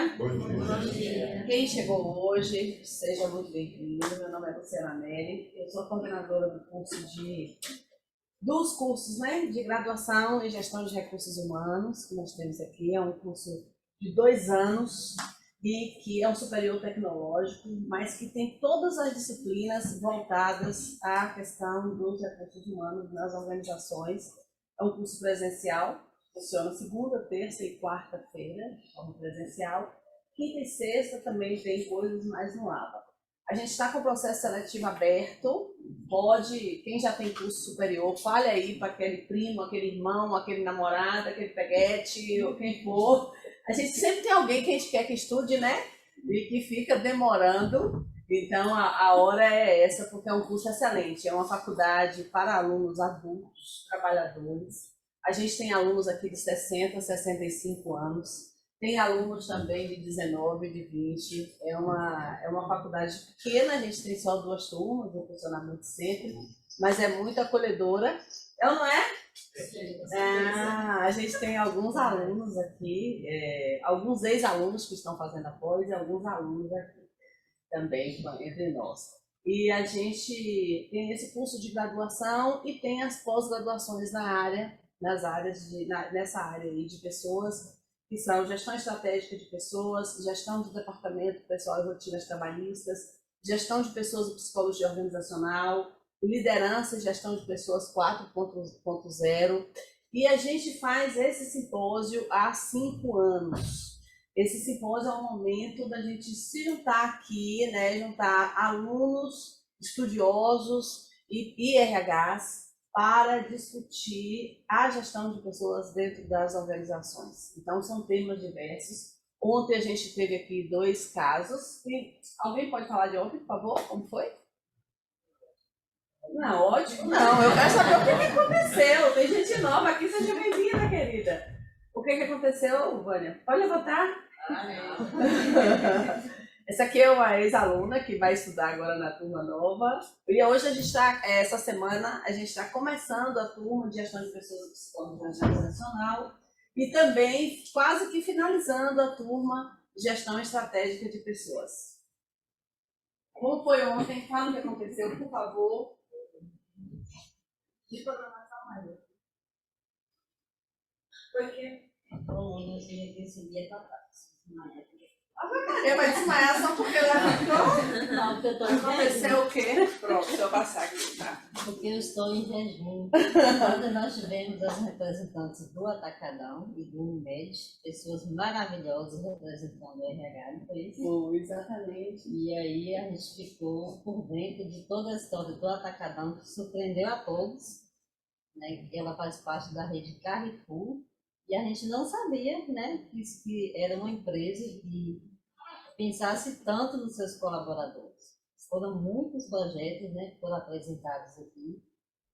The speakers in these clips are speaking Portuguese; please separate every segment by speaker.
Speaker 1: dia.
Speaker 2: Bom dia.
Speaker 1: Quem chegou hoje, seja muito bem-vindo. Meu nome é Luciana Neri, eu sou coordenadora dos cursos, né, de graduação em gestão de recursos humanos, que nós temos aqui. É um curso de 2 anos e que é um superior tecnológico, mas que tem todas as disciplinas voltadas à questão dos recursos humanos nas organizações. É um curso presencial, funciona segunda, terça e quarta-feira, como presencial. Quinta e sexta também tem coisas mais no ABA. A gente está com o processo seletivo aberto. Quem já tem curso superior, fale aí para aquele primo, aquele irmão, aquele namorado, aquele peguete, ou quem for. A gente sempre tem alguém que a gente quer que estude, né? E que fica demorando. Então, a hora é essa, porque é um curso excelente. É uma faculdade para alunos adultos, trabalhadores. A gente tem alunos aqui de 60 a 65 anos. Tem alunos também de 19, de 20. É uma faculdade pequena, a gente tem só 2 turmas, no funcionamento sempre, mas é muito acolhedora. É ou não é? A gente tem alguns alunos aqui, alguns ex-alunos que estão fazendo a pós e alguns alunos aqui também entre nós. E a gente tem esse curso de graduação e tem as pós-graduações nessa área aí de pessoas, que são gestão estratégica de pessoas, gestão do departamento pessoal e rotinas trabalhistas, gestão de pessoas e psicologia organizacional, liderança e gestão de pessoas 4.0. E a gente faz esse simpósio há 5 anos. Esse simpósio é um momento da gente se juntar aqui, né, juntar alunos, estudiosos e IRHs, para discutir a gestão de pessoas dentro das organizações. Então, são temas diversos. Ontem a gente teve aqui 2 casos. Alguém pode falar de ontem, por favor? Como foi? Não, ótimo. Não, eu quero saber o que aconteceu. Tem gente nova aqui, seja bem-vinda, querida. O que aconteceu, Vânia? Pode levantar? Essa aqui é uma ex-aluna que vai estudar agora na turma nova. E hoje essa semana, a gente está começando a turma de gestão de pessoas e psicologia organizacional e também quase que finalizando a turma de gestão estratégica de pessoas. Como foi ontem? Fala o que aconteceu, por favor. De programação mais. Foi que?
Speaker 3: Não sei que esse dia está fácil.
Speaker 1: Maria vai desmaiar só porque levantou?
Speaker 3: Não, porque eu estou em jejum.
Speaker 1: Aconteceu o quê? Pronto, deixa eu passar aqui, tá?
Speaker 3: Porque eu estou em jejum. Quando nós tivemos as representantes do Atacadão e do Unimed, pessoas maravilhosas representando o RH, não foi isso?
Speaker 1: Foi, exatamente.
Speaker 3: E aí a gente ficou por dentro de toda a história do Atacadão, que surpreendeu a todos, né? Ela faz parte da rede Carrefour, e a gente não sabia, né, que era uma empresa que pensasse tanto nos seus colaboradores. Foram muitos projetos, né, que foram apresentados aqui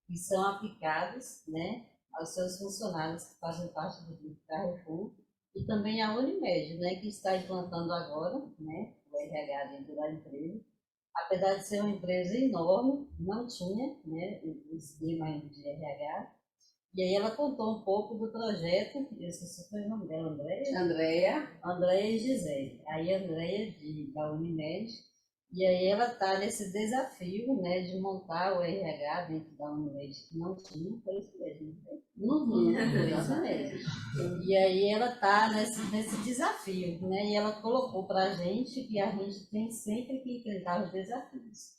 Speaker 3: e são aplicados, né, aos seus funcionários que fazem parte do grupo Carrefour e também a Unimed, né, que está implantando agora, né, o RH dentro da empresa. Apesar de ser uma empresa enorme, não tinha, né, o esquema ainda de RH. E aí ela contou um pouco do projeto, eu esqueci o nome dela, Andréia e Gisele. Aí a Andréia da Unimed, e aí ela está nesse desafio, né, de montar o RH dentro da Unimed, que não tinha, foi isso mesmo, não foi isso mesmo. E aí ela está nesse desafio, né, e ela colocou para a gente que a gente tem sempre que enfrentar os desafios.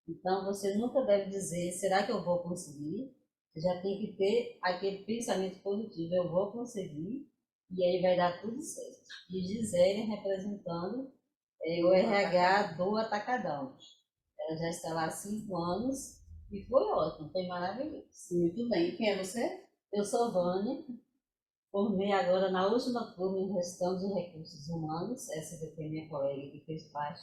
Speaker 3: Então você nunca deve dizer, será que eu vou conseguir? Você já tem que ter aquele pensamento positivo, eu vou conseguir, e aí vai dar tudo certo. E Gisele representando o RH do Atacadão. Ela já está lá há 5 anos e foi ótimo, foi maravilhoso.
Speaker 1: Muito bem. Quem é você?
Speaker 3: Eu sou Vânia, formei agora na última turma em gestão de recursos humanos, essa foi minha colega que fez parte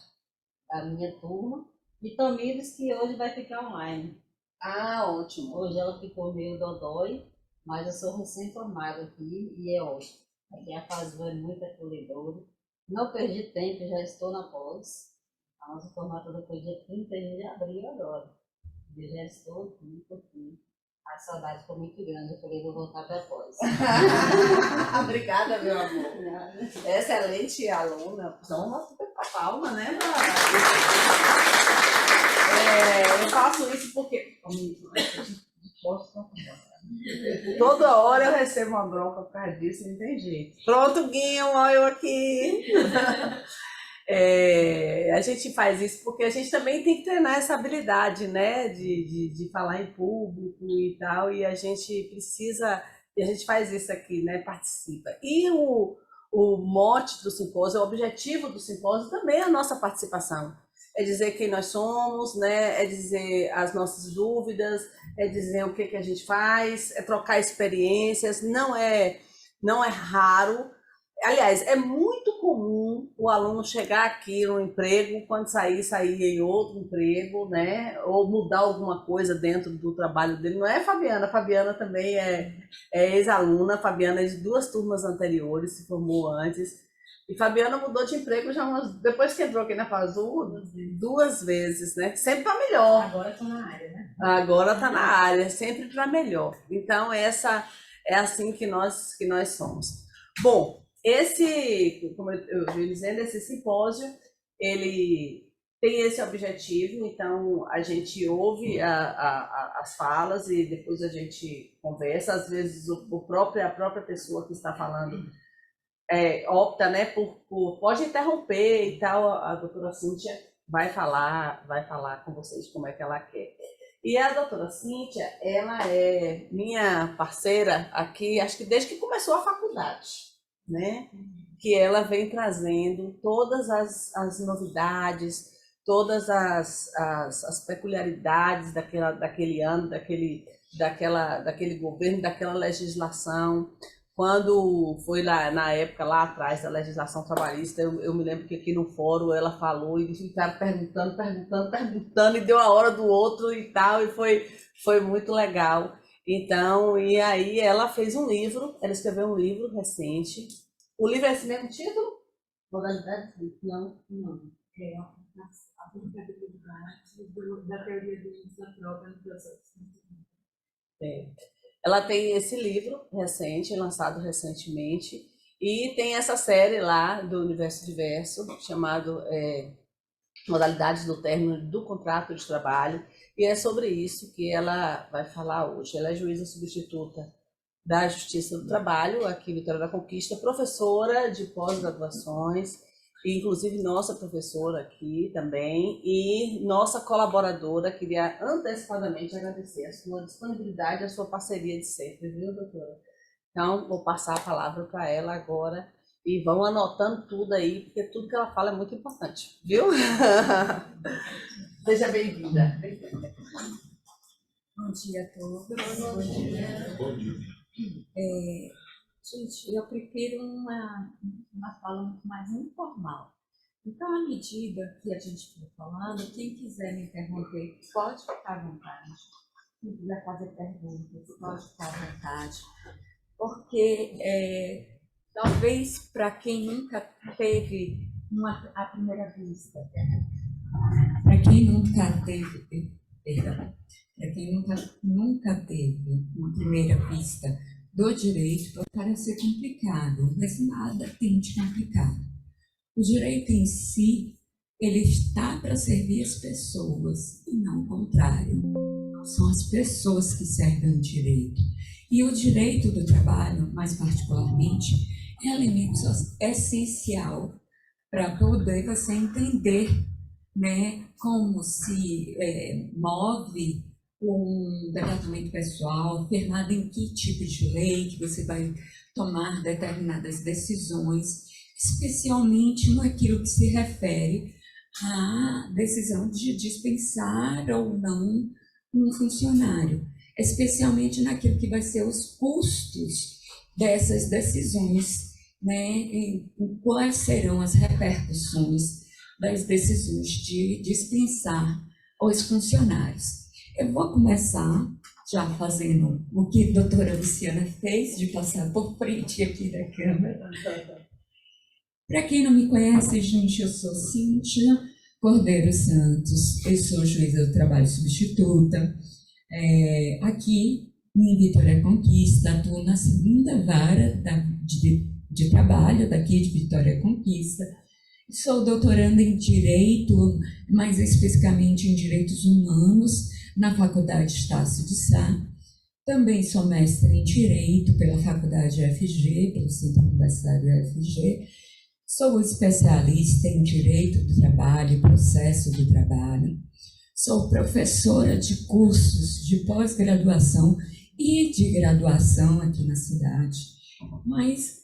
Speaker 3: da minha turma, e Tamires, que hoje vai ficar online.
Speaker 1: Ah, ótimo.
Speaker 3: Hoje ela ficou meio dodói, mas eu sou recém-formada aqui e é ótimo. Aqui a FASU é muito acolhedora. Não perdi tempo, já estou na pós. A nossa formatura foi dia 31 de abril agora. Eu já estou aqui, a saudade foi muito grande, eu falei, vou voltar para pós.
Speaker 1: Obrigada, meu amor. Excelente aluna. Então, uma super palma, né? Eu faço isso porque... Toda hora eu recebo uma bronca por causa disso, não tem jeito. Pronto, Guinho, olha eu aqui. A gente faz isso porque a gente também tem que treinar essa habilidade, né, de falar em público e tal, e a gente precisa, e a gente faz isso aqui, né, participa. E o mote do simpósio, o objetivo do simpósio também é a nossa participação. É dizer quem nós somos, né, é dizer as nossas dúvidas, é dizer o que a gente faz, é trocar experiências, não é raro. Aliás, é muito comum o aluno chegar aqui no emprego, quando sair em outro emprego, né? Ou mudar alguma coisa dentro do trabalho dele. Não é a Fabiana? A Fabiana também é ex-aluna. A Fabiana é de 2 turmas anteriores, se formou antes. E Fabiana mudou de emprego depois que entrou aqui na Fazul, 2 vezes, né? Sempre para melhor.
Speaker 3: Agora está na área, né?
Speaker 1: Agora está na área, sempre para melhor. Então, essa é assim que nós somos. Bom, como eu vim dizendo, esse simpósio, ele tem esse objetivo, então a gente ouve as falas e depois a gente conversa. Às vezes a própria pessoa que está falando opta, né, pode interromper e tal. A doutora Cíntia vai falar com vocês como é que ela quer. E a doutora Cíntia, ela é minha parceira aqui, acho que desde que começou a faculdade, né? Que ela vem trazendo todas as novidades, todas as peculiaridades daquele ano, daquele governo, daquela legislação. Quando foi na época, lá atrás, da legislação trabalhista, eu me lembro que aqui no fórum ela falou e ficaram perguntando, e deu a hora do outro e tal, e foi muito legal. Então, e aí ela fez um livro, ela escreveu um livro recente. O livro é esse mesmo título? Modalidade? Não.
Speaker 2: É a aplicabilidade da teoria do uso da prova no processo.
Speaker 1: Ela tem esse livro recente, lançado recentemente, e tem essa série lá do Universo Diverso, chamado Modalidades do Término do Contrato de Trabalho, e é sobre isso que ela vai falar hoje. Ela é juíza substituta da Justiça do Trabalho, aqui em Vitória da Conquista, professora de pós-graduações, inclusive nossa professora aqui também, e nossa colaboradora. Queria antecipadamente agradecer a sua disponibilidade, a sua parceria de sempre, viu, doutora? Então, vou passar a palavra para ela agora, e vão anotando tudo aí, porque tudo que ela fala é muito importante, viu? Seja bem-vinda.
Speaker 2: Bom dia a todos.
Speaker 3: Bom dia.
Speaker 4: Bom dia.
Speaker 2: Gente, eu prefiro uma fala muito mais informal. Então, à medida que a gente for falando, quem quiser me interromper, pode ficar à vontade. Quem quiser fazer perguntas, pode ficar à vontade. Porque, talvez, para quem nunca teve a primeira vista, para quem nunca teve, para quem nunca teve uma primeira vista do direito, pode parecer complicado, mas nada tem de complicado. O direito em si, ele está para servir as pessoas, e não o contrário. São as pessoas que servem o direito. E o direito do trabalho, mais particularmente, é um elemento essencial para poder você entender, né, como se move um departamento pessoal, firmado em que tipo de lei que você vai tomar determinadas decisões, especialmente naquilo que se refere à decisão de dispensar ou não um funcionário, especialmente naquilo que vai ser os custos dessas decisões, né, em quais serão as repercussões das decisões de dispensar os funcionários. Eu vou começar já fazendo o que a doutora Luciana fez, de passar por frente aqui da câmera. Para quem não me conhece, gente, eu sou Cíntia Cordeiro Santos, eu sou juíza do trabalho substituta, aqui em Vitória Conquista, atuo na segunda vara de trabalho daqui de Vitória Conquista. Sou doutoranda em Direito, mais especificamente em Direitos Humanos, na Faculdade Estácio de Sá. Também sou mestre em Direito pela Faculdade UFG, pelo Centro Universitário UFG. Sou especialista em Direito do Trabalho e Processo do Trabalho. Sou professora de cursos de pós-graduação e de graduação aqui na cidade. Mas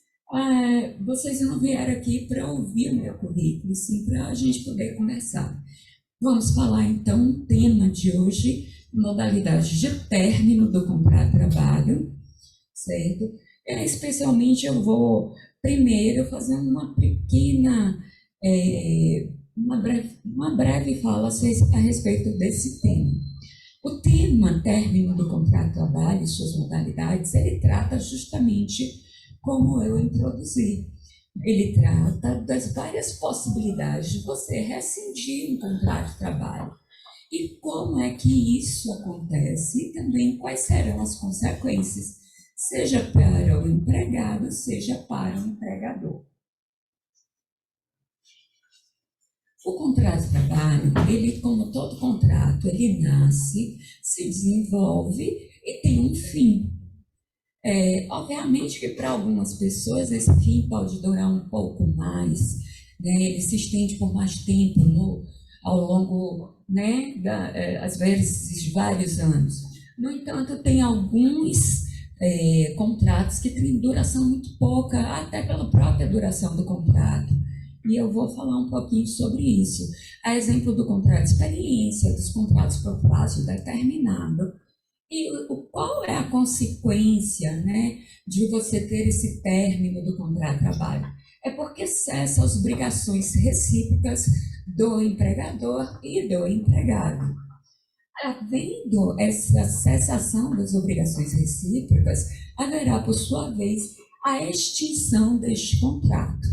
Speaker 2: vocês não vieram aqui para ouvir o meu currículo, sim para a gente poder conversar. Vamos falar, então, o tema de hoje, modalidade de término do contrato de trabalho, certo? Especialmente, eu vou primeiro fazer uma pequena, uma breve fala a respeito desse tema. O tema término do contrato de trabalho e suas modalidades, ele trata justamente como eu introduzi. Ele trata das várias possibilidades de você rescindir um contrato de trabalho. E como é que isso acontece e também quais serão as consequências, seja para o empregado, seja para o empregador. O contrato de trabalho, ele, como todo contrato, ele nasce, se desenvolve e tem um fim. Obviamente que para algumas pessoas esse fim pode durar um pouco mais, né? Ele se estende por mais tempo ao longo, né, às vezes, vários anos. No entanto, tem alguns contratos que têm duração muito pouca, até pela própria duração do contrato. E eu vou falar um pouquinho sobre isso. A exemplo do contrato de experiência, dos contratos por prazo determinado. E qual é a consequência, né, de você ter esse término do contrato de trabalho? É porque cessa as obrigações recíprocas do empregador e do empregado. Havendo essa cessação das obrigações recíprocas, haverá, por sua vez, a extinção deste contrato.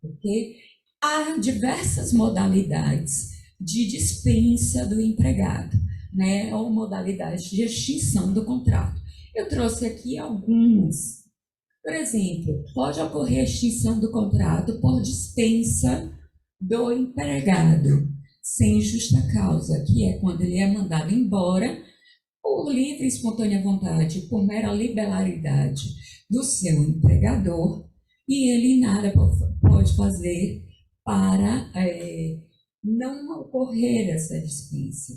Speaker 2: Porque há diversas modalidades de dispensa do empregado, né, ou modalidades de extinção do contrato. Eu trouxe aqui algumas. Por exemplo, pode ocorrer a extinção do contrato por dispensa do empregado, sem justa causa, que é quando ele é mandado embora por livre e espontânea vontade, por mera liberalidade do seu empregador, e ele nada pode fazer para não ocorrer essa dispensa.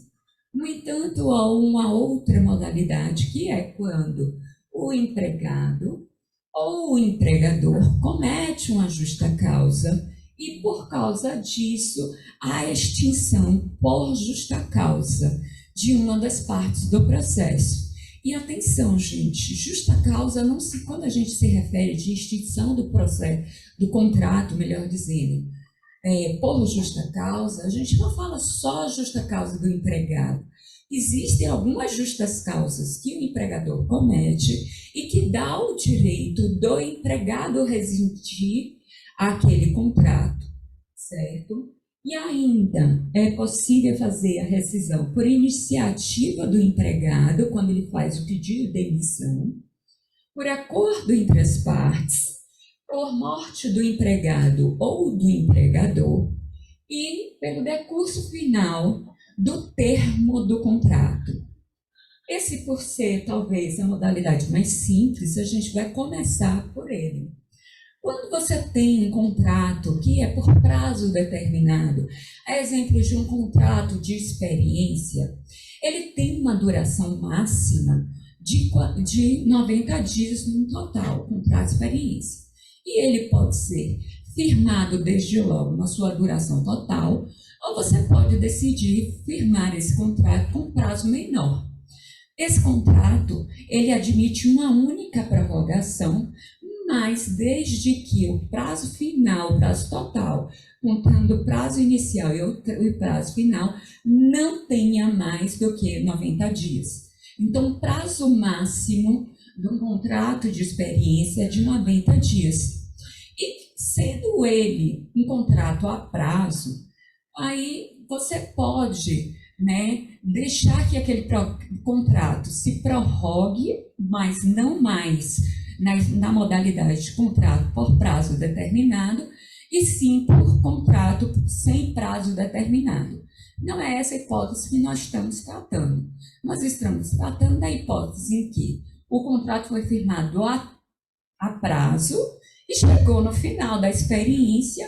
Speaker 2: No entanto, há uma outra modalidade, que é quando o empregado ou o empregador comete uma justa causa e, por causa disso, há extinção por justa causa de uma das partes do processo. E atenção, gente, justa causa, quando a gente se refere de extinção do processo, do contrato, melhor dizendo, por justa causa, a gente não fala só a justa causa do empregado. Existem algumas justas causas que o empregador comete e que dá o direito do empregado rescindir aquele contrato, certo? E ainda é possível fazer a rescisão por iniciativa do empregado, quando ele faz o pedido de demissão, por acordo entre as partes, por morte do empregado ou do empregador e pelo decurso final do termo do contrato. Esse, por ser talvez a modalidade mais simples, a gente vai começar por ele. Quando você tem um contrato que é por prazo determinado, a exemplo de um contrato de experiência, ele tem uma duração máxima de 90 dias no total, contrato de experiência. E ele pode ser firmado desde logo na sua duração total, ou você pode decidir firmar esse contrato com prazo menor. Esse contrato, ele admite uma única prorrogação, mas desde que o prazo final, o prazo total, contando o prazo inicial e o prazo final, não tenha mais do que 90 dias. Então, o prazo máximo de um contrato de experiência é de 90 dias. E sendo ele um contrato a prazo, aí você pode, né, deixar que aquele contrato se prorrogue, mas não mais na modalidade de contrato por prazo determinado, e sim por contrato sem prazo determinado. Não é essa a hipótese que nós estamos tratando. Nós estamos tratando da hipótese em que o contrato foi firmado a prazo e chegou no final da experiência,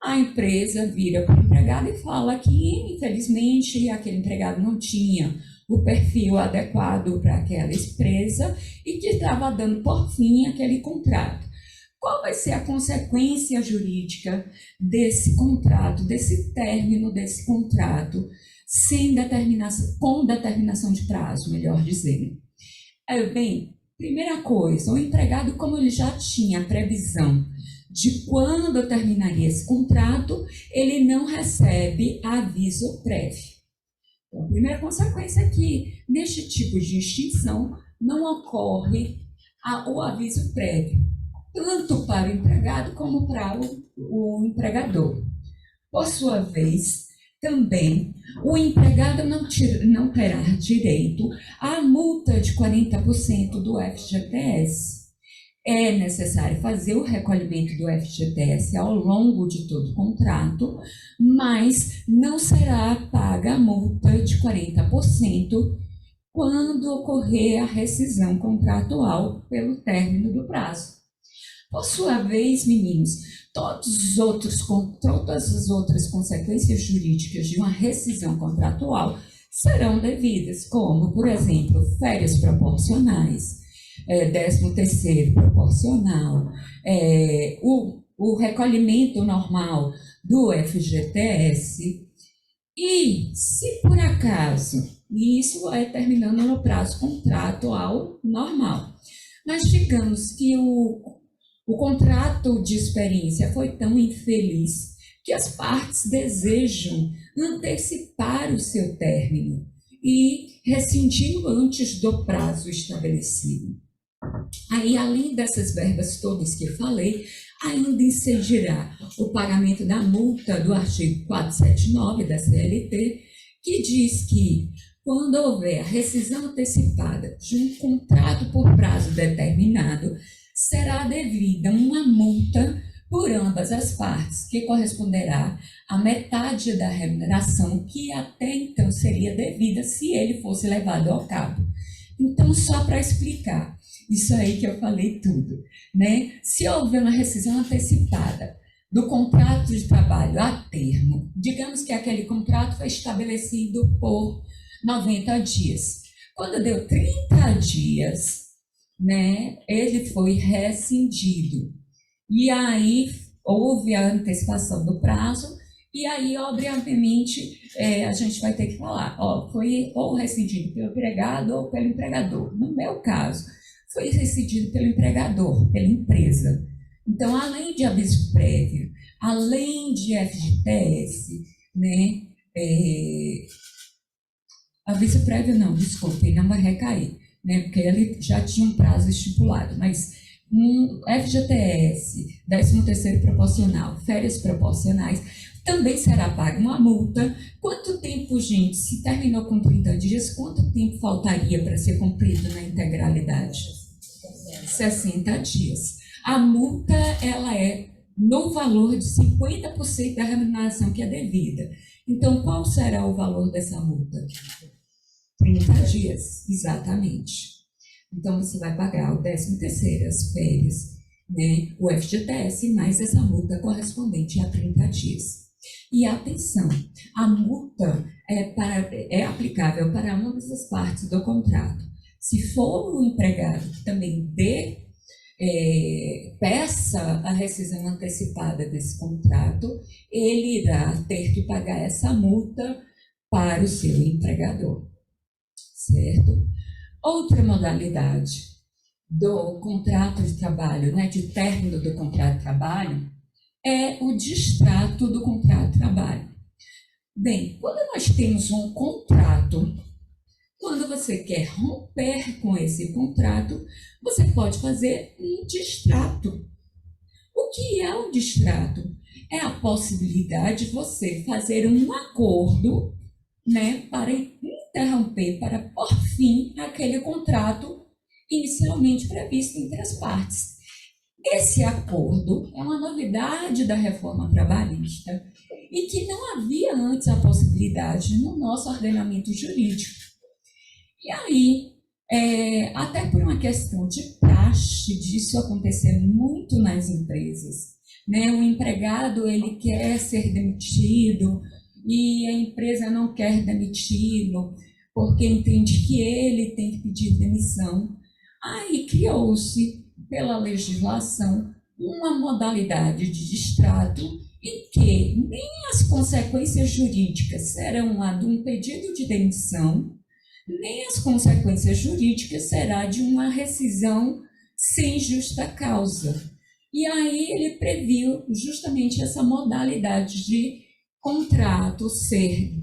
Speaker 2: a empresa vira para o empregado e fala que, infelizmente, aquele empregado não tinha o perfil adequado para aquela empresa e que estava dando por fim aquele contrato. Qual vai ser a consequência jurídica desse contrato, desse término desse contrato, com determinação de prazo, melhor dizendo? Bem, primeira coisa, o empregado, como ele já tinha previsão de quando terminaria esse contrato, ele não recebe aviso prévio. Então, a primeira consequência é que, neste tipo de extinção, não ocorre o aviso prévio, tanto para o empregado como para o empregador. Por sua vez, também, o empregado não terá direito à multa de 40% do FGTS. É necessário fazer o recolhimento do FGTS ao longo de todo o contrato, mas não será paga a multa de 40% quando ocorrer a rescisão contratual pelo término do prazo. Por sua vez, meninos, todas as outras consequências jurídicas de uma rescisão contratual serão devidas, como, por exemplo, férias proporcionais, 13º proporcional, o recolhimento normal do FGTS. E, se por acaso, isso é terminando no prazo contratual normal, mas digamos que o contrato de experiência foi tão infeliz que as partes desejam antecipar o seu término e rescindindo antes do prazo estabelecido. Aí, além dessas verbas todas que eu falei, ainda incidirá o pagamento da multa do artigo 479 da CLT, que diz que, quando houver a rescisão antecipada de um contrato por prazo determinado, será devida uma multa por ambas as partes, que corresponderá à metade da remuneração que até então seria devida se ele fosse levado ao cabo. Então, só para explicar, isso aí que eu falei tudo, né? Se houver uma rescisão antecipada do contrato de trabalho a termo, digamos que aquele contrato foi estabelecido por 90 dias. Quando deu 30 dias, né, ele foi rescindido. E aí houve a antecipação do prazo, e aí, obviamente, a gente vai ter que falar, foi ou rescindido pelo empregado ou pelo empregador. No meu caso, foi rescindido pelo empregador, pela empresa. Então, além de aviso prévio, além de FGTS, né, aviso prévio não, desculpe, ele não vai recair, né, porque ele já tinha um prazo estipulado, mas FGTS, 13º proporcional, férias proporcionais, também será paga uma multa. Quanto tempo, gente, se terminou com 30 dias, quanto tempo faltaria para ser cumprido na integralidade? 60 dias. A multa, ela é no valor de 50% da remuneração que é devida. Então, qual será o valor dessa multa? 30 dias, exatamente. Então, você vai pagar o 13º, as férias, né, o FGTS, mais essa multa correspondente a 30 dias. E atenção, a multa é aplicável para ambas as partes do contrato. Se for o empregado que também peça a rescisão antecipada desse contrato, ele irá ter que pagar essa multa para o seu empregador, certo? Outra modalidade do contrato de trabalho, né, de término do contrato de trabalho, é o distrato do contrato de trabalho. Bem, quando nós temos um contrato, quando você quer romper com esse contrato, você pode fazer um distrato. O que é um distrato? É a possibilidade de você fazer um acordo, né, para interromper para pôr fim àquele contrato inicialmente previsto entre as partes. Esse acordo é uma novidade da reforma trabalhista e que não havia antes a possibilidade no nosso ordenamento jurídico. E aí, até por uma questão de praxe, disso acontecer muito nas empresas, né? O empregado, ele quer ser demitido e a empresa não quer demiti-lo porque entende que ele tem que pedir demissão. Aí criou-se, pela legislação, uma modalidade de distrato em que nem as consequências jurídicas serão a de um pedido de demissão, nem as consequências jurídicas será de uma rescisão sem justa causa. E aí ele previu justamente essa modalidade de contrato ser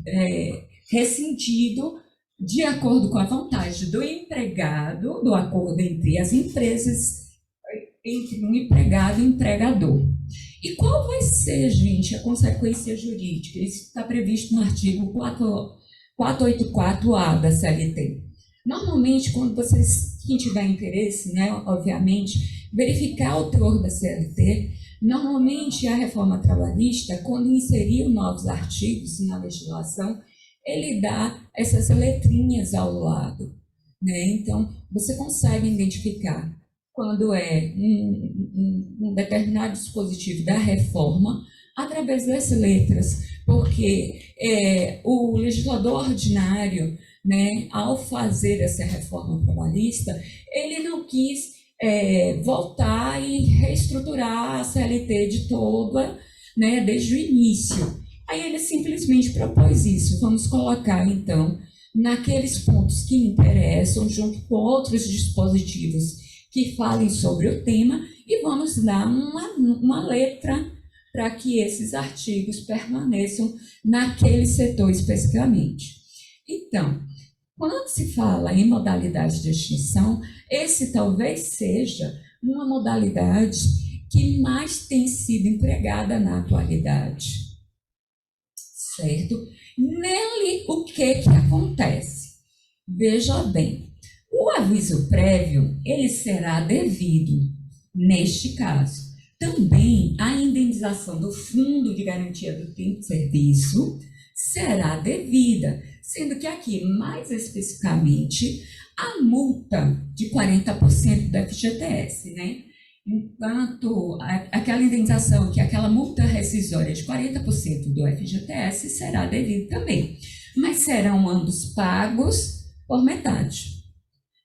Speaker 2: rescindido de acordo com a vontade do empregado, do acordo entre as empresas, entre um empregado e um empregador. E qual vai ser, gente, a consequência jurídica? Isso está previsto no artigo 484A da CLT. Normalmente, quando quem tiver interesse, né, obviamente, verificar o teor da CLT, normalmente a reforma trabalhista, quando inseriu novos artigos na legislação, ele dá essas letrinhas ao lado, né? Então, você consegue identificar quando é um determinado dispositivo da reforma através dessas letras, porque o legislador ordinário, né, ao fazer essa reforma trabalhista, ele não quis voltar e reestruturar a CLT de toda, né, desde o início. Aí ele simplesmente propôs isso. Vamos colocar, então, naqueles pontos que interessam, junto com outros dispositivos que falem sobre o tema, e vamos dar uma letra para que esses artigos permaneçam naquele setor especificamente. Então, quando se fala em modalidade de extinção, esse talvez seja uma modalidade que mais tem sido empregada na atualidade. Certo? Nele, o que acontece? Veja bem, o aviso prévio, ele será devido, neste caso. Também a indenização do Fundo de Garantia do Tempo de Serviço será devida, sendo que aqui, mais especificamente, a multa de 40% do FGTS, né? Enquanto aquela indenização, que aquela multa rescisória de 40% do FGTS será devida também, mas serão ambos pagos por metade.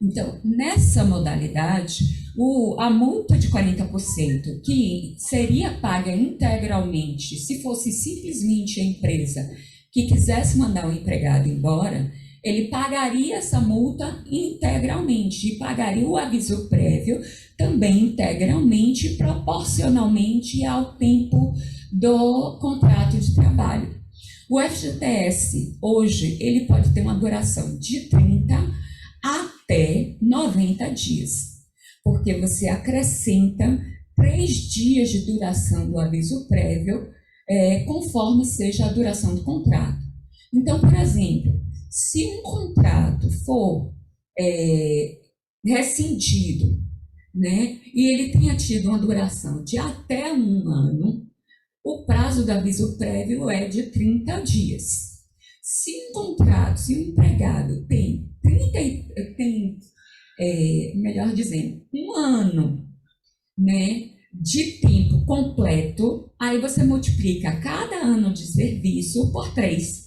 Speaker 2: Então, nessa modalidade, a multa de 40%, que seria paga integralmente se fosse simplesmente a empresa que quisesse mandar o empregado embora, ele pagaria essa multa integralmente e pagaria o aviso prévio também integralmente, proporcionalmente ao tempo do contrato de trabalho. O FGTS, hoje, ele pode ter uma duração de 30 até 90 dias, porque você acrescenta 3 dias de duração do aviso prévio, conforme seja a duração do contrato. Então, por exemplo, se um contrato for rescindido, né, e ele tenha tido uma duração de até 1 ano, o prazo do aviso prévio é de 30 dias. Se um empregado tem melhor dizendo, 1 ano, né, de tempo completo, aí você multiplica cada ano de serviço por 3.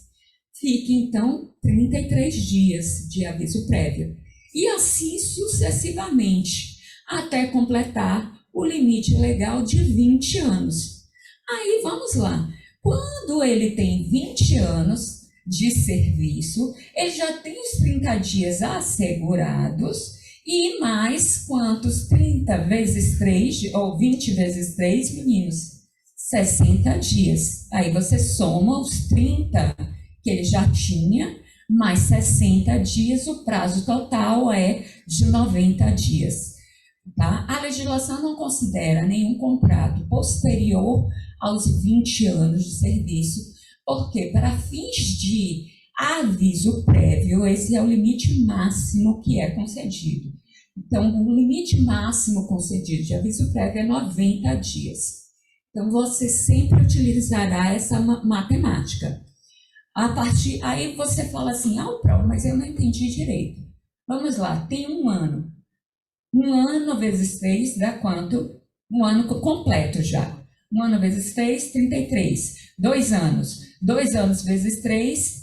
Speaker 2: Fica, então, 33 dias de aviso prévio. E assim sucessivamente, até completar o limite legal de 20 anos. Aí, vamos lá. Quando ele tem 20 anos de serviço, ele já tem os 30 dias assegurados e mais quantos? 30 vezes 3, ou 20 vezes 3, meninos? 60 dias. Aí você soma os 30 que ele já tinha, mais 60 dias, o prazo total é de 90 dias. Tá? A legislação não considera nenhum contrato posterior aos 20 anos de serviço, porque para fins de Aviso prévio, esse é o limite máximo que é concedido. Então, o limite máximo concedido de aviso prévio é 90 dias. Então, você sempre utilizará essa matemática. Aí você fala assim, Pró, mas eu não entendi direito. Vamos lá, tem um ano. Um ano vezes 3 dá quanto? Um ano completo já. Um ano vezes 3, 33. 2 anos. 2 anos vezes 3,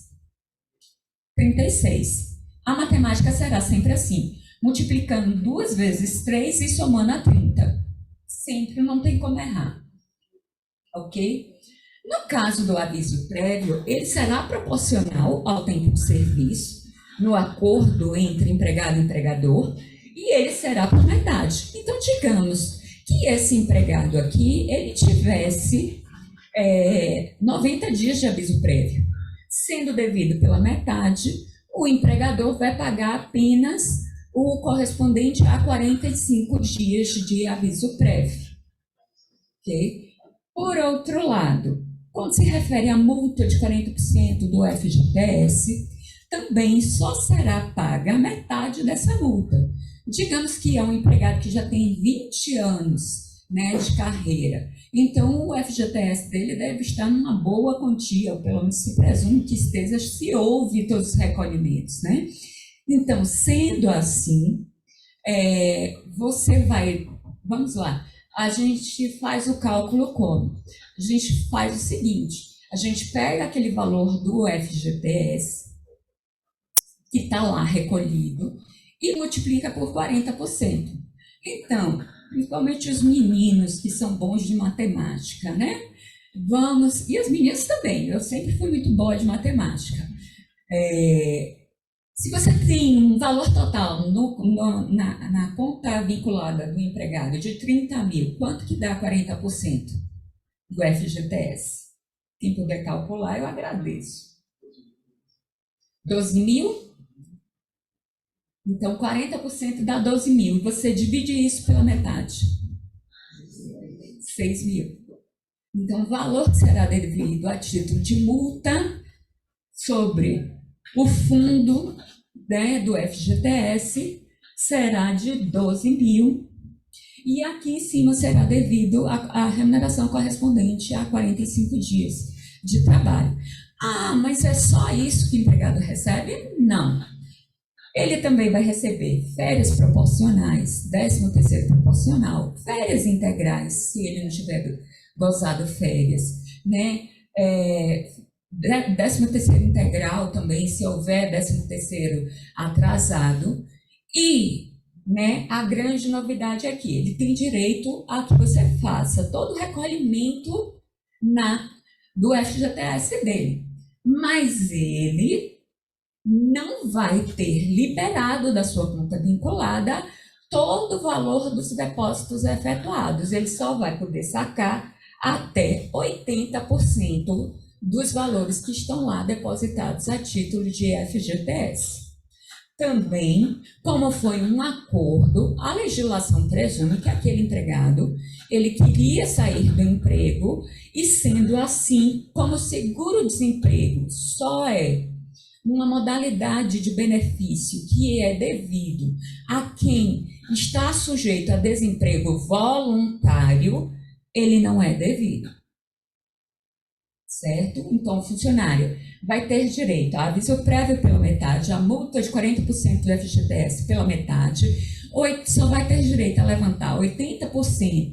Speaker 2: 36. A matemática será sempre assim, multiplicando 2 vezes 3 e somando a 30. Sempre, não tem como errar. Ok? No caso do aviso prévio, ele será proporcional ao tempo de serviço, no acordo entre empregado e empregador, e ele será por metade. Então, digamos que esse empregado aqui, ele tivesse 90 dias de aviso prévio. Sendo devido pela metade, o empregador vai pagar apenas o correspondente a 45 dias de aviso prévio. Ok? Por outro lado, quando se refere à multa de 40% do FGTS, também só será paga a metade dessa multa. Digamos que é um empregado que já tem 20 anos, né, de carreira. Então, o FGTS dele deve estar numa boa quantia, ou pelo menos se presume que esteja, se houve todos os recolhimentos, né? Então, sendo assim, você vai... Vamos lá. A gente faz o cálculo como? A gente faz o seguinte, a gente pega aquele valor do FGTS, que está lá recolhido, e multiplica por 40%. Então, principalmente os meninos que são bons de matemática, né? E as meninas também, eu sempre fui muito boa de matemática. Se você tem um valor total na conta vinculada do empregado de 30 mil, quanto que dá 40% do FGTS? Quem puder calcular, eu agradeço. 12 mil? Então, 40% dá 12 mil. Você divide isso pela metade. 6 mil. Então, o valor que será devido a título de multa sobre o fundo, né, do FGTS será de 12 mil. E aqui em cima será devido à remuneração correspondente a 45 dias de trabalho. Mas é só isso que o empregado recebe? Não. Ele também vai receber férias proporcionais, 13º proporcional, férias integrais, se ele não tiver gozado férias, né? 13º integral também, se houver 13º atrasado. E, né, a grande novidade aqui, ele tem direito a que você faça todo o recolhimento do FGTS dele. Mas ele não vai ter liberado da sua conta vinculada todo o valor dos depósitos efetuados. Ele só vai poder sacar até 80% dos valores que estão lá depositados a título de FGTS. Também, como foi um acordo, a legislação presume que aquele empregado, ele queria sair do emprego e, sendo assim, como seguro-desemprego só é uma modalidade de benefício que é devido a quem está sujeito a desemprego voluntário, ele não é devido. Certo? Então, o funcionário vai ter direito a aviso prévio pela metade, a multa de 40% do FGTS pela metade, só vai ter direito a levantar 80%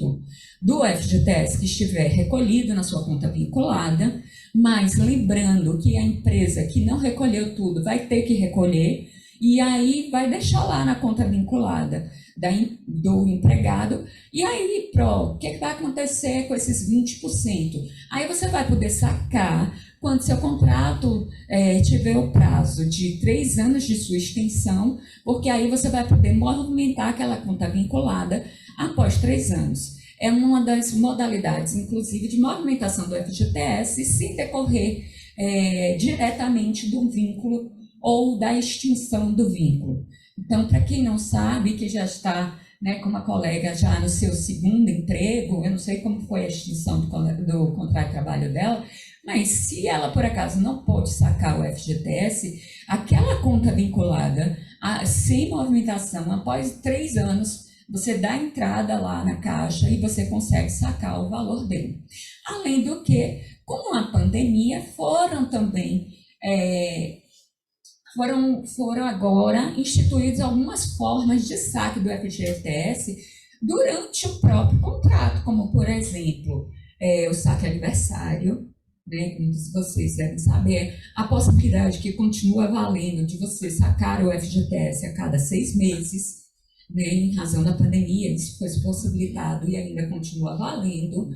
Speaker 2: do FGTS que estiver recolhido na sua conta vinculada, mas lembrando que a empresa que não recolheu tudo vai ter que recolher, e aí vai deixar lá na conta vinculada do empregado. E aí, o que vai acontecer com esses 20%? Aí você vai poder sacar quando seu contrato tiver o prazo de 3 anos de sua extensão, porque aí você vai poder movimentar aquela conta vinculada após 3 anos. É uma das modalidades, inclusive, de movimentação do FGTS se decorrer diretamente do vínculo ou da extinção do vínculo. Então, para quem não sabe, que já está, né, com uma colega já no seu 2º emprego, eu não sei como foi a extinção do contrato de trabalho dela, Mas se ela, por acaso, não pode sacar o FGTS, aquela conta vinculada sem movimentação, após 3 anos, você dá entrada lá na Caixa e você consegue sacar o valor dele. Além do que, com a pandemia, foram também, foram agora instituídas algumas formas de saque do FGTS durante o próprio contrato, como, por exemplo, o saque aniversário, né, como vocês devem saber, a possibilidade que continua valendo de você sacar o FGTS a cada 6 meses, né, em razão da pandemia, isso foi possibilitado e ainda continua valendo,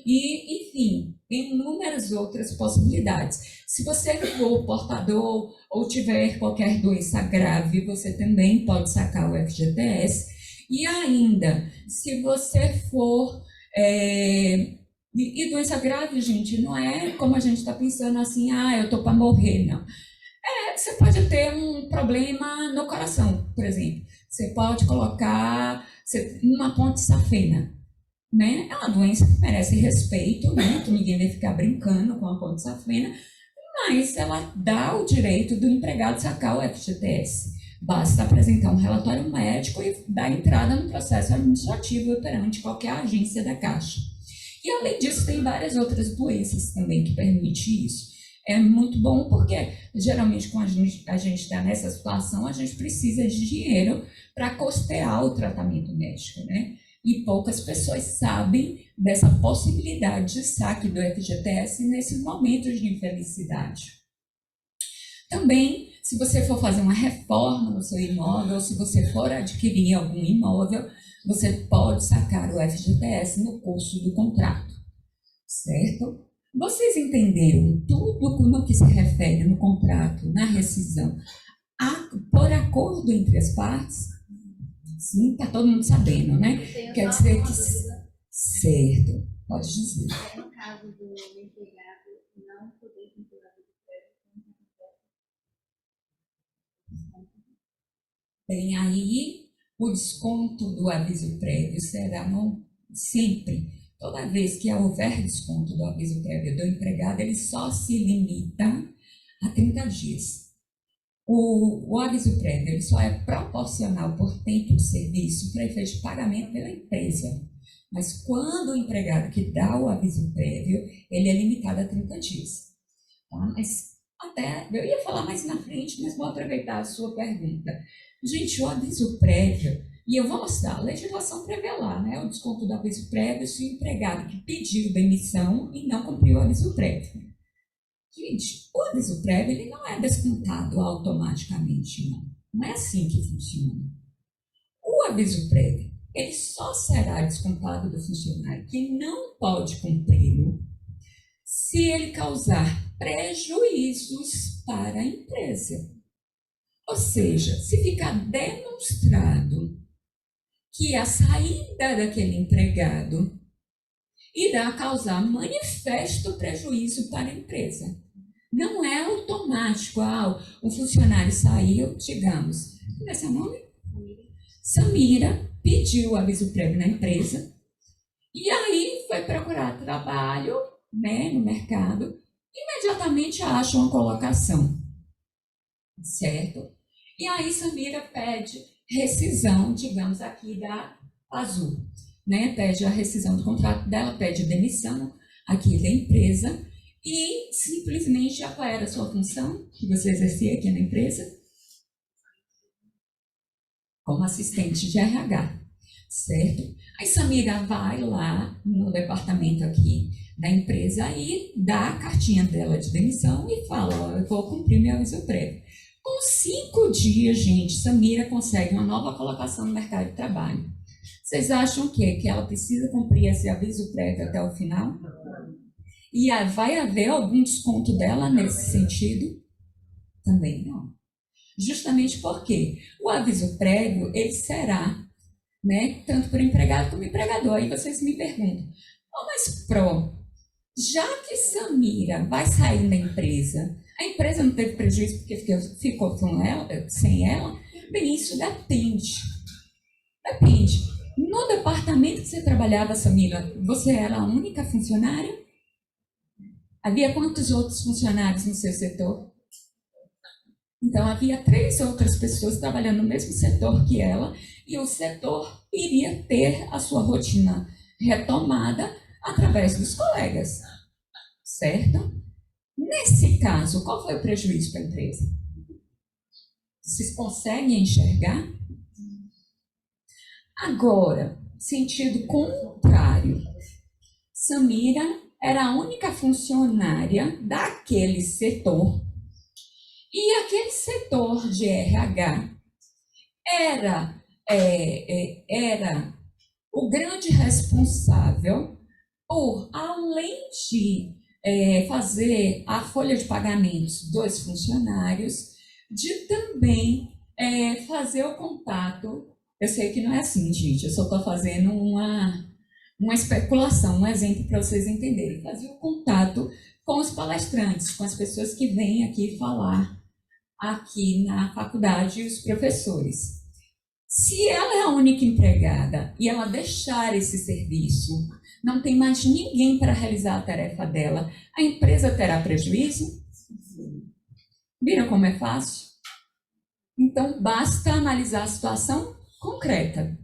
Speaker 2: e, enfim, tem inúmeras outras possibilidades. Se você for portador ou tiver qualquer doença grave, você também pode sacar o FGTS, e ainda, se você for... E doença grave, gente, não é como a gente está pensando assim, eu estou para morrer, não. Você pode ter um problema no coração, por exemplo. Você pode colocar uma ponte safena, né? É uma doença que merece respeito, né? Que ninguém vai ficar brincando com a ponte safena, mas ela dá o direito do empregado sacar o FGTS. Basta apresentar um relatório médico e dar entrada no processo administrativo perante qualquer agência da Caixa. E, além disso, tem várias outras doenças também que permitem isso. É muito bom porque, geralmente, quando a gente está nessa situação, a gente precisa de dinheiro para custear o tratamento médico, né? E poucas pessoas sabem dessa possibilidade de saque do FGTS nesses momentos de infelicidade. Também, se você for fazer uma reforma no seu imóvel, ou se você for adquirir algum imóvel, você pode sacar o FGTS no curso do contrato, certo? Vocês entenderam tudo no que se refere no contrato, na rescisão, por acordo entre as partes? Sim, está todo mundo sabendo, né? Quer dizer que... Certo, pode dizer.
Speaker 4: No caso do empregado não poder vincular o crédito,
Speaker 2: Bem, aí o desconto do aviso prévio será sempre, toda vez que houver desconto do aviso prévio do empregado, ele só se limita a 30 dias. O aviso prévio ele só é proporcional por tempo de serviço para efeito de pagamento pela empresa. Mas quando o empregado que dá o aviso prévio, ele é limitado a 30 dias. Tá? Mas até, eu ia falar mais na frente, mas vou aproveitar a sua pergunta. Gente, o aviso prévio, e eu vou mostrar, a legislação prevê lá, né, o desconto do aviso prévio se o empregado que pediu demissão e não cumpriu o aviso prévio. Gente, o aviso prévio ele não é descontado automaticamente, não. Não é assim que funciona. O aviso prévio, ele só será descontado do funcionário que não pode cumpri-lo se ele causar prejuízos para a empresa. Ou seja, se ficar demonstrado que a saída daquele empregado irá causar manifesto prejuízo para a empresa. Não é automático, o funcionário saiu, digamos, como é seu nome? Samira pediu o aviso prévio na empresa e aí foi procurar trabalho, né, no mercado, imediatamente acha uma colocação, certo? E aí Samira pede rescisão, digamos aqui, da Azul, né? Pede a rescisão do contrato dela, pede demissão aqui da empresa e simplesmente qual era a sua função que você exercia aqui na empresa? Como assistente de RH, certo? Aí Samira vai lá no departamento aqui da empresa e dá a cartinha dela de demissão e fala, eu vou cumprir meu aviso prévio. Com 5 dias, gente, Samira consegue uma nova colocação no mercado de trabalho. Vocês acham o quê? Que ela precisa cumprir esse aviso prévio até o final? E vai haver algum desconto dela nesse sentido? Também não. Justamente porque o aviso prévio, ele será, né, tanto para o empregado como empregador. Aí vocês me perguntam, mas já que Samira vai sair da empresa, a empresa não teve prejuízo porque ficou sem ela? Bem, isso depende. Depende. No departamento que você trabalhava, Samira, você era a única funcionária? Havia quantos outros funcionários no seu setor? Então, havia 3 outras pessoas trabalhando no mesmo setor que ela, e o setor iria ter a sua rotina retomada através dos colegas, certo? Nesse caso, qual foi o prejuízo para a empresa? Vocês conseguem enxergar? Agora, sentido contrário. Samira era a única funcionária daquele setor, e aquele setor de RH era o grande responsável por, além de fazer a folha de pagamentos dos funcionários, de também fazer o contato. Eu sei que não é assim, gente, eu só estou fazendo uma especulação, um exemplo para vocês entenderem. Fazer o contato com os palestrantes, com as pessoas que vêm aqui falar aqui na faculdade, os professores. Se ela é a única empregada e ela deixar esse serviço, não tem mais ninguém para realizar a tarefa dela, a empresa terá prejuízo? Viram como é fácil? Então, basta analisar a situação concreta,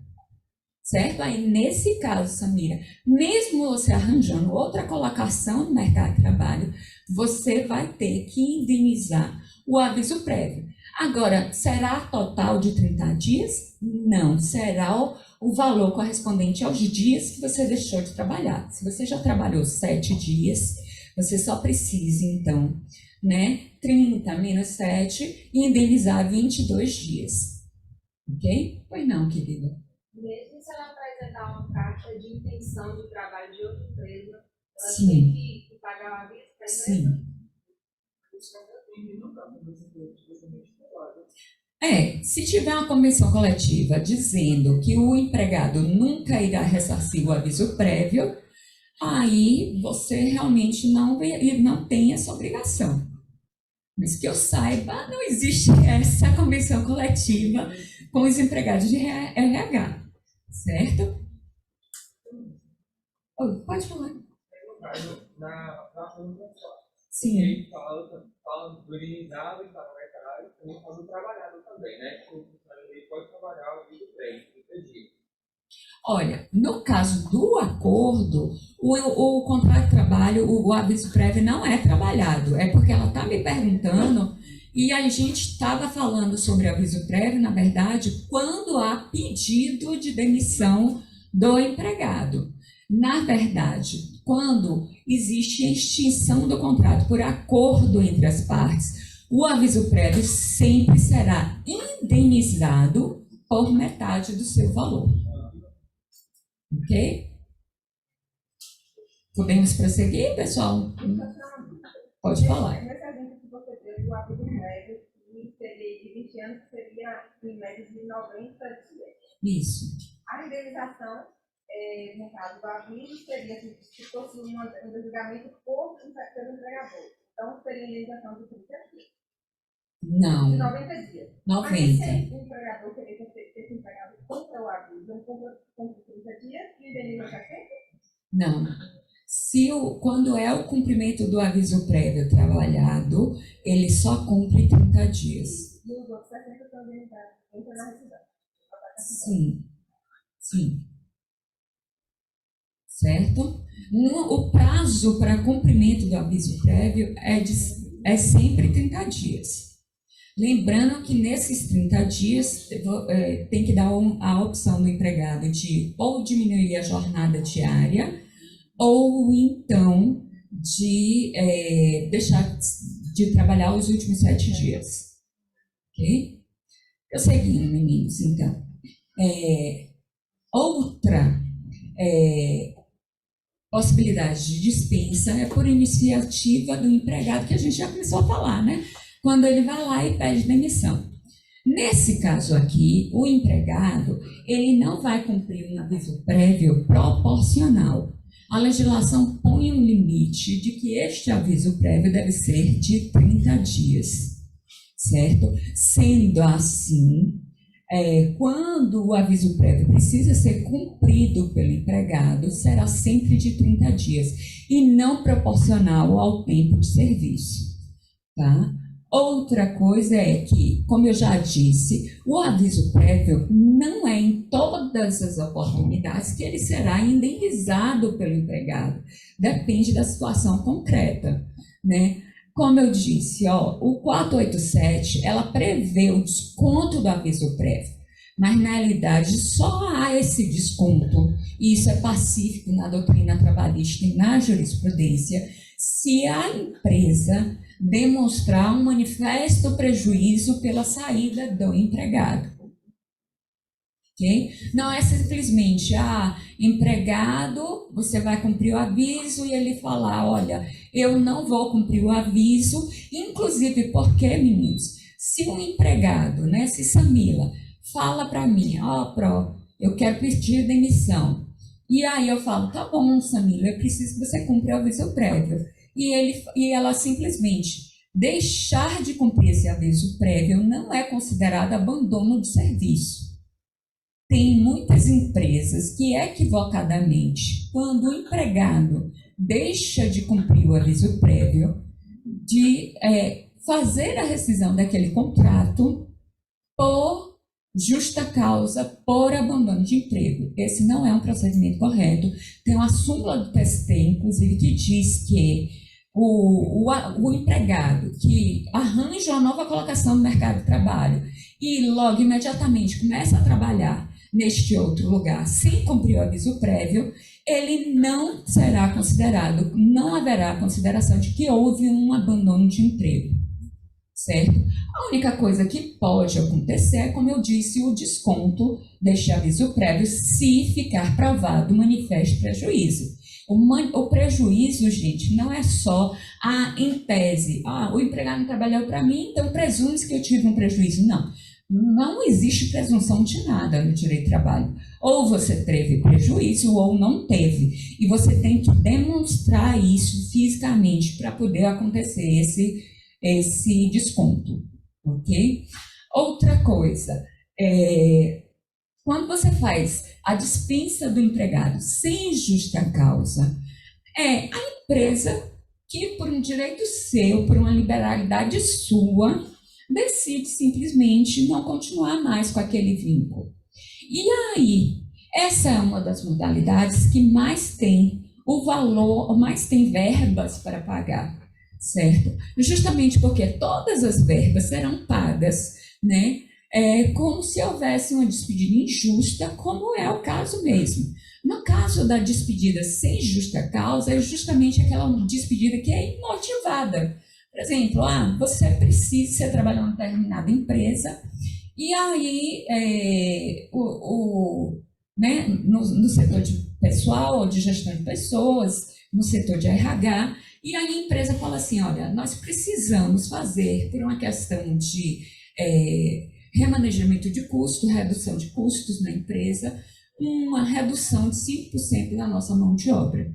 Speaker 2: certo? Aí, nesse caso, Samira, mesmo você arranjando outra colocação no mercado de trabalho, você vai ter que indenizar o aviso prévio. Agora, será total de 30 dias? Não, será o valor correspondente aos dias que você deixou de trabalhar. Se você já trabalhou 7 dias, você só precisa, então, 30 menos 7 e indenizar 22 dias. Ok? Pois não, querida.
Speaker 4: Mesmo se ela apresentar uma carta de intenção de trabalho de outra empresa, ela
Speaker 2: Sim.
Speaker 4: tem que pagar uma aviso para a empresa?
Speaker 2: Sim. Se tiver uma convenção coletiva dizendo que o empregado nunca irá ressarcir o aviso prévio, aí você realmente não tem essa obrigação. Mas que eu saiba, não existe essa convenção coletiva com os empregados de RH, certo? Pode falar. Sim.
Speaker 5: E fala do indenizado e parlamentar, também fala do trabalhador também, né? O funcionário pode trabalhar o dia do treino, 30 dias.
Speaker 2: Olha, no caso do acordo, o contrato de trabalho, o aviso prévio não é trabalhado, é porque ela está me perguntando e a gente estava falando sobre aviso prévio, na verdade, quando há pedido de demissão do empregado. Na verdade, quando existe a extinção do contrato por acordo entre as partes, o aviso prévio sempre será indenizado por metade do seu valor. Ok? Podemos prosseguir, pessoal? Pode falar.
Speaker 4: Nesse exemplo que você teve, o aviso prévio, que seria de 20 anos, que seria em média de 90 dias.
Speaker 2: Isso.
Speaker 4: A indenização, no caso do aviso, seria se fosse um julgamento pelo empregador. Então, seria indenização de 30 dias.
Speaker 2: Não.
Speaker 4: De 90 dias.
Speaker 2: 90.
Speaker 4: Mas se o empregador querer que esse empregado cumpra o aviso, ele cumpra 30 dias e indeniza para sempre?
Speaker 2: Não. Quando é o cumprimento do aviso prévio trabalhado, ele só cumpre 30 dias.
Speaker 4: E os outros 60 são indenizados dentro da rescisão.
Speaker 2: Sim. Sim. Certo? O prazo para cumprimento do aviso prévio é sempre 30 dias. Lembrando que nesses 30 dias tem que dar a opção do empregado de ou diminuir a jornada diária ou então de deixar de trabalhar os últimos 7 dias. Ok? Eu seguindo, meninos, então. Outra possibilidade de dispensa é por iniciativa do empregado, que a gente já começou a falar, né? Quando ele vai lá e pede demissão. Nesse caso aqui, o empregado, ele não vai cumprir um aviso prévio proporcional. A legislação põe um limite de que este aviso prévio deve ser de 30 dias, certo? Sendo assim, quando o aviso prévio precisa ser cumprido pelo empregado, será sempre de 30 dias e não proporcional ao tempo de serviço, tá? Outra coisa é que, como eu já disse, o aviso prévio não é em todas as oportunidades que ele será indenizado pelo empregado. Depende da situação concreta, né? Como eu disse, o 487, ela prevê o desconto do aviso prévio, mas na realidade só há esse desconto, e isso é pacífico na doutrina trabalhista e na jurisprudência, se a empresa demonstrar um manifesto prejuízo pela saída do empregado. Okay? Não é simplesmente, empregado, você vai cumprir o aviso e ele falar, olha, eu não vou cumprir o aviso, inclusive porque, meninos, se um empregado, né, se Samila, fala para mim, eu quero pedir demissão, e aí eu falo, tá bom, Samila, eu preciso que você cumpra o aviso prévio, e ela simplesmente deixar de cumprir esse aviso prévio não é considerado abandono de serviço. Tem muitas empresas que, equivocadamente, quando o empregado deixa de cumprir o aviso prévio, de fazer a rescisão daquele contrato por justa causa, por abandono de emprego. Esse não é um procedimento correto. Tem uma súmula do TST, inclusive, que diz que o empregado que arranja uma nova colocação no mercado de trabalho e logo imediatamente começa a trabalhar neste outro lugar sem cumprir o aviso prévio, ele não será considerado, não haverá consideração de que houve um abandono de emprego, certo? A única coisa que pode acontecer é, como eu disse, o desconto deste aviso prévio se ficar provado o manifesto prejuízo. O prejuízo, gente, não é só, em tese, o empregado não trabalhou para mim, então presume-se que eu tive um prejuízo. Não. Não existe presunção de nada no direito do trabalho. Ou você teve prejuízo ou não teve. E você tem que demonstrar isso fisicamente para poder acontecer esse desconto. Ok? Outra coisa, quando você faz a dispensa do empregado sem justa causa, a empresa que, por um direito seu, por uma liberalidade sua, decide simplesmente não continuar mais com aquele vínculo. E aí, essa é uma das modalidades que mais tem o valor, mais tem verbas para pagar, certo? Justamente porque todas as verbas serão pagas, né? Como se houvesse uma despedida injusta, como é o caso mesmo. No caso da despedida sem justa causa, é justamente aquela despedida que é imotivada. Por exemplo, você trabalha em uma determinada empresa e aí né, no setor de pessoal ou de gestão de pessoas, no setor de RH, e aí a empresa fala assim, olha, nós precisamos fazer, por uma questão de remanejamento de custo, redução de custos na empresa, uma redução de 5% da nossa mão de obra.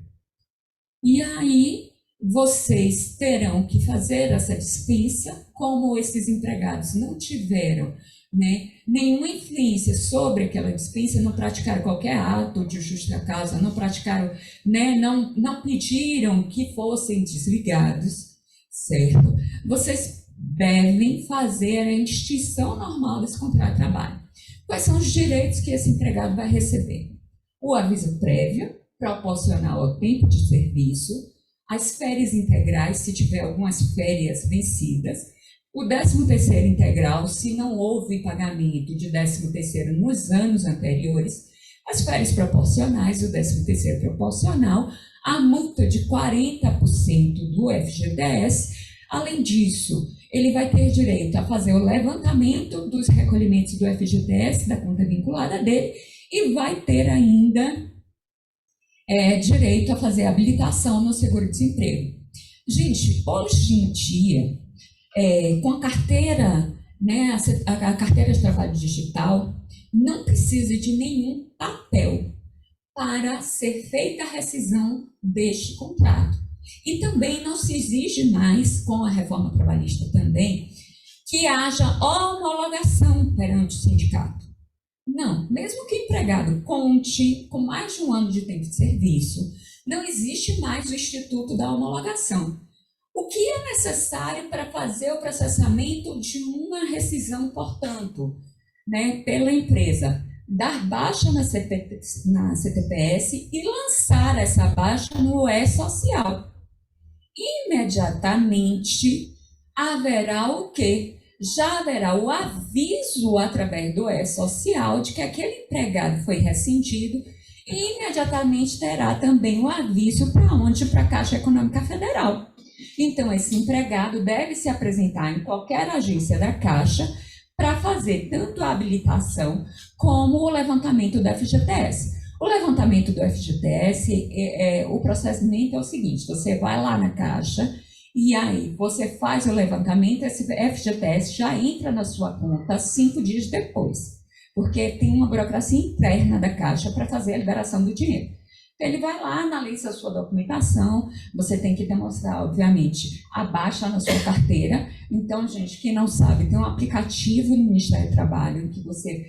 Speaker 2: E aí vocês terão que fazer essa dispensa, como esses empregados não tiveram, né, nenhuma influência sobre aquela dispensa, não praticaram qualquer ato de justa causa, não praticaram, né, não pediram que fossem desligados, certo? Vocês devem fazer a extinção normal desse contrato de trabalho. Quais são os direitos que esse empregado vai receber? O aviso prévio, proporcional ao tempo de serviço, as férias integrais, se tiver algumas férias vencidas, o 13º integral, se não houve pagamento de 13º nos anos anteriores, as férias proporcionais, o 13º proporcional, a multa de 40% do FGTS. Além disso, ele vai ter direito a fazer o levantamento dos recolhimentos do FGTS, da conta vinculada dele, e vai ter ainda direito a fazer habilitação no seguro-desemprego. Gente, hoje em dia, com a carteira, né, a carteira de trabalho digital, não precisa de nenhum papel para ser feita a rescisão deste contrato. E também não se exige mais, com a reforma trabalhista também, que haja homologação perante o sindicato. Não, mesmo que o empregado conte com mais de um ano de tempo de serviço, não existe mais o instituto da homologação. O que é necessário para fazer o processamento de uma rescisão, portanto, né, pela empresa? Dar baixa na CTPS e lançar essa baixa no E-Social. Imediatamente haverá o quê? Já haverá o aviso através do E-Social de que aquele empregado foi rescindido e imediatamente terá também o aviso para onde? Para a Caixa Econômica Federal. Então, esse empregado deve se apresentar em qualquer agência da Caixa para fazer tanto a habilitação como o levantamento do FGTS. O levantamento do FGTS, o procedimento é o seguinte: você vai lá na Caixa e aí você faz o levantamento, esse FGTS já entra na sua conta 5 dias depois, porque tem uma burocracia interna da Caixa para fazer a liberação do dinheiro. Ele vai lá, analisa a sua documentação, você tem que demonstrar, obviamente, a baixa na sua carteira. Então, gente, quem não sabe, tem um aplicativo no Ministério do Trabalho que você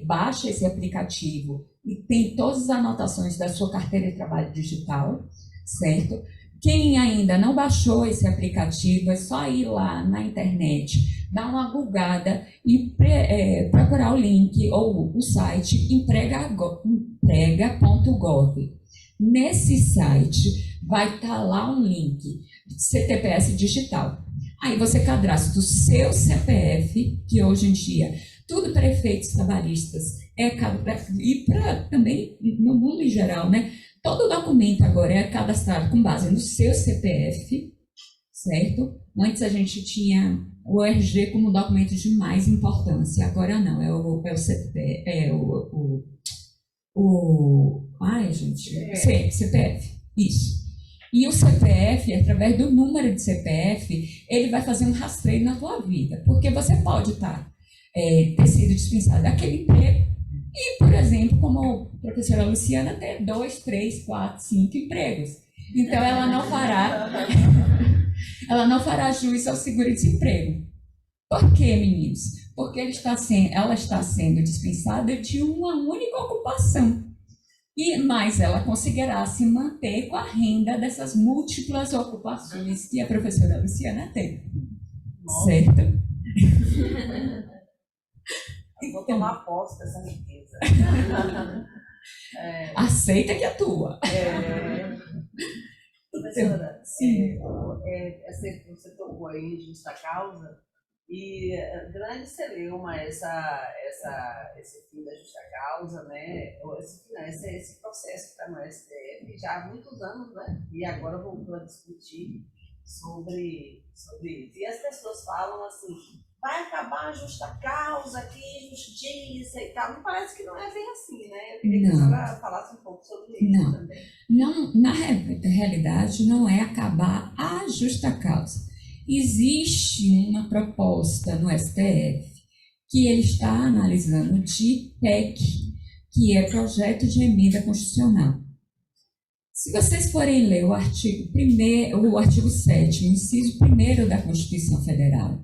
Speaker 2: baixa esse aplicativo e tem todas as anotações da sua carteira de trabalho digital, certo? Quem ainda não baixou esse aplicativo, é só ir lá na internet, dar uma googada e procurar o link ou o site emprega.gov. Nesse site vai estar lá um link CTPS digital. Aí você cadastra o seu CPF, que hoje em dia tudo para efeitos trabalhistas e para também no mundo em geral, né? Todo documento agora é cadastrado com base no seu CPF, certo? Antes a gente tinha o RG como documento de mais importância, agora não, é o CPF, CPF, isso. E o CPF, através do número de CPF, ele vai fazer um rastreio na tua vida, porque você pode ter sido dispensado daquele emprego e, por exemplo, como a professora Luciana, ter 2, 3, 4, 5 empregos. Então, ela não fará jus ao seguro-desemprego. Por quê, meninos? Porque ela está sendo dispensada de uma única ocupação. Mas ela conseguirá se manter com a renda dessas múltiplas ocupações que a professora Luciana tem. Nossa. Certo?
Speaker 1: Vou tomar posse dessa riqueza.
Speaker 2: Aceita que é tua.
Speaker 1: Professora, você tocou aí em justa causa e grande celeuma esse fim da justa causa, né? Esse processo que está no STF já há muitos anos, né? E agora voltou a discutir sobre isso. E as pessoas falam assim: vai acabar a justa causa aqui, justiça e tal. Não parece que não é bem assim, né? Eu queria que a senhora falasse um pouco sobre isso também.
Speaker 2: Não, na realidade, não é acabar a justa causa. Existe uma proposta no STF que ele está analisando de PEC, que é Projeto de Emenda Constitucional. Se vocês forem ler o artigo 7º, inciso 1º da Constituição Federal,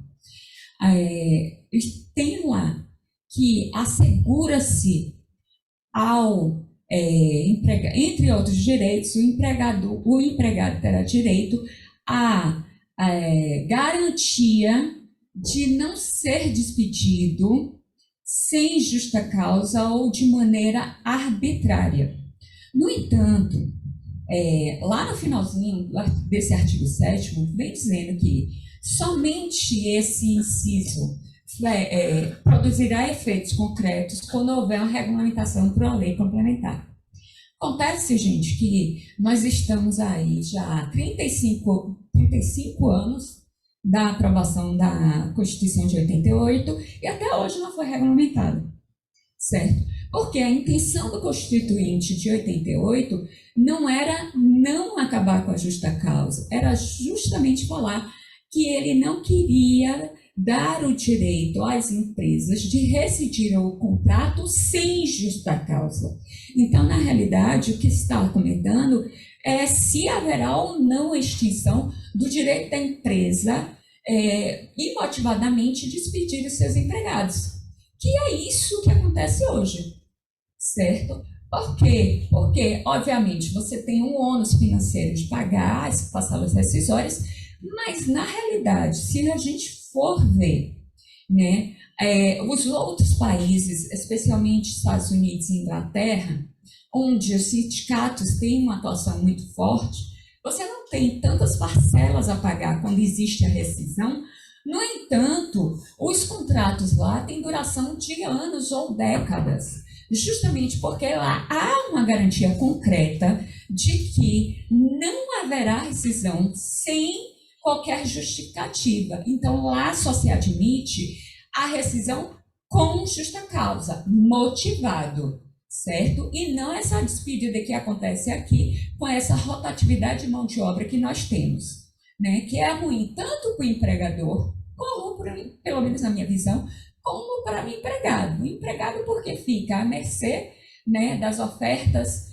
Speaker 2: tem lá que assegura-se ao entre outros direitos, o empregado terá direito à garantia de não ser despedido sem justa causa ou de maneira arbitrária. No entanto, lá no finalzinho desse artigo 7º, vem dizendo que somente esse inciso produzirá efeitos concretos quando houver uma regulamentação por uma lei complementar. Acontece, gente, que nós estamos aí já há 35 anos da aprovação da Constituição de 88 e até hoje não foi regulamentado, certo? Porque a intenção do Constituinte de 88 não era não acabar com a justa causa, era justamente falar que ele não queria dar o direito às empresas de rescindir o contrato sem justa causa. Então, na realidade, o que se está comentando é se haverá ou não extinção do direito da empresa imotivadamente despedir os seus empregados. Que é isso que acontece hoje, certo? Por quê? Porque, obviamente, você tem um ônus financeiro de pagar as parcelas rescisórias, mas, na realidade, se a gente for ver, né, os outros países, especialmente Estados Unidos e Inglaterra, onde os sindicatos têm uma atuação muito forte, você não tem tantas parcelas a pagar quando existe a rescisão. No entanto, os contratos lá têm duração de anos ou décadas, justamente porque lá há uma garantia concreta de que não haverá rescisão sem qualquer justificativa. Então, lá só se admite a rescisão com justa causa, motivado, certo? E não essa despedida que acontece aqui com essa rotatividade de mão de obra que nós temos, né? Que é ruim tanto para o empregador, como, pelo menos na minha visão, como para o empregado. O empregado porque fica à mercê, né, das ofertas,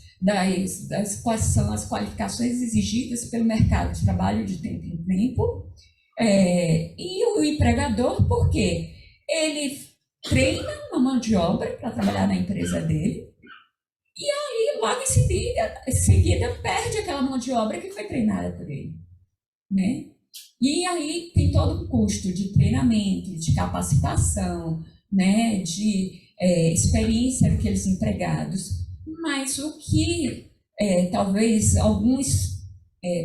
Speaker 2: quais são as qualificações exigidas pelo mercado de trabalho de tempo em tempo, e o empregador porque ele treina uma mão de obra para trabalhar na empresa dele, e aí logo em seguida perde aquela mão de obra que foi treinada por ele, né? E aí tem todo um custo de treinamento, de capacitação, né, de experiência daqueles empregados. Mas o que talvez alguns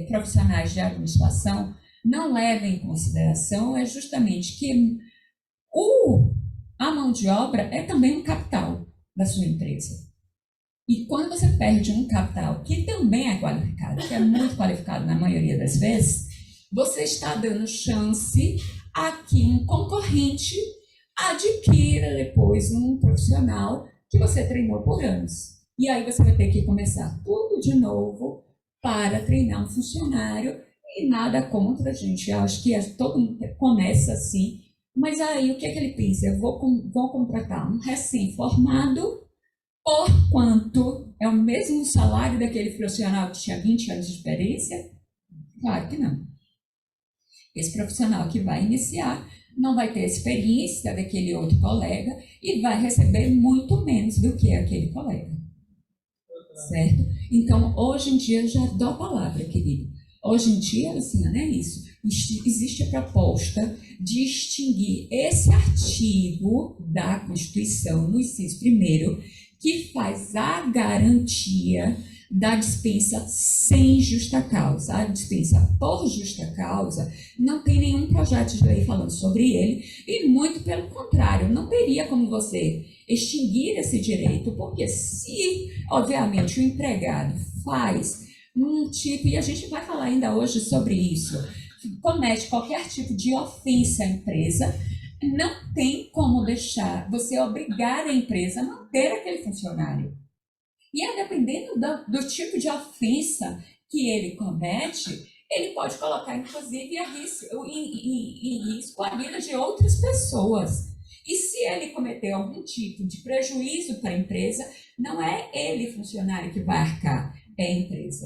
Speaker 2: profissionais de administração não levem em consideração é justamente que a mão de obra é também um capital da sua empresa. E quando você perde um capital que também é qualificado, que é muito qualificado na maioria das vezes, você está dando chance a que um concorrente adquira depois um profissional que você treinou por anos. E aí você vai ter que começar tudo de novo para treinar um funcionário, e nada contra, gente. Eu acho que todo mundo começa assim, mas aí o que é que ele pensa? Eu vou contratar um recém-formado, por quanto é o mesmo salário daquele profissional que tinha 20 anos de experiência? Claro que não. Esse profissional que vai iniciar não vai ter a experiência daquele outro colega e vai receber muito menos do que aquele colega. Certo? Então, hoje em dia, eu já dou a palavra, querido. Hoje em dia, Luciana, é isso. Existe a proposta de extinguir esse artigo da Constituição, no inciso 1º, que faz a garantia da dispensa sem justa causa. A dispensa por justa causa não tem nenhum projeto de lei falando sobre ele, e muito pelo contrário, não teria como você extinguir esse direito, porque se, obviamente, o empregado faz um tipo, e a gente vai falar ainda hoje sobre isso, comete qualquer tipo de ofensa à empresa, não tem como deixar você obrigar a empresa a manter aquele funcionário. E dependendo do tipo de ofensa que ele comete, ele pode colocar, inclusive, em risco a vida de outras pessoas. E se ele cometer algum tipo de prejuízo para a empresa, não é ele, funcionário, que vai arcar, é a empresa.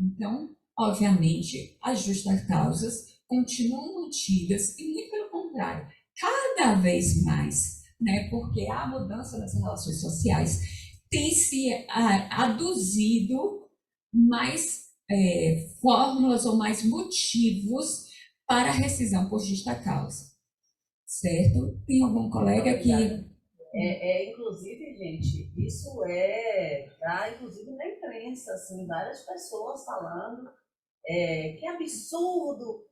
Speaker 2: Então, obviamente, as justas causas continuam mantidas e, muito pelo contrário, cada vez mais, né? Porque a mudança das relações sociais tem se aduzido mais fórmulas ou mais motivos para a rescisão por justa causa. Certo? Tem algum colega que...
Speaker 1: Inclusive, gente, isso tá inclusive na imprensa, assim, várias pessoas falando que absurdo,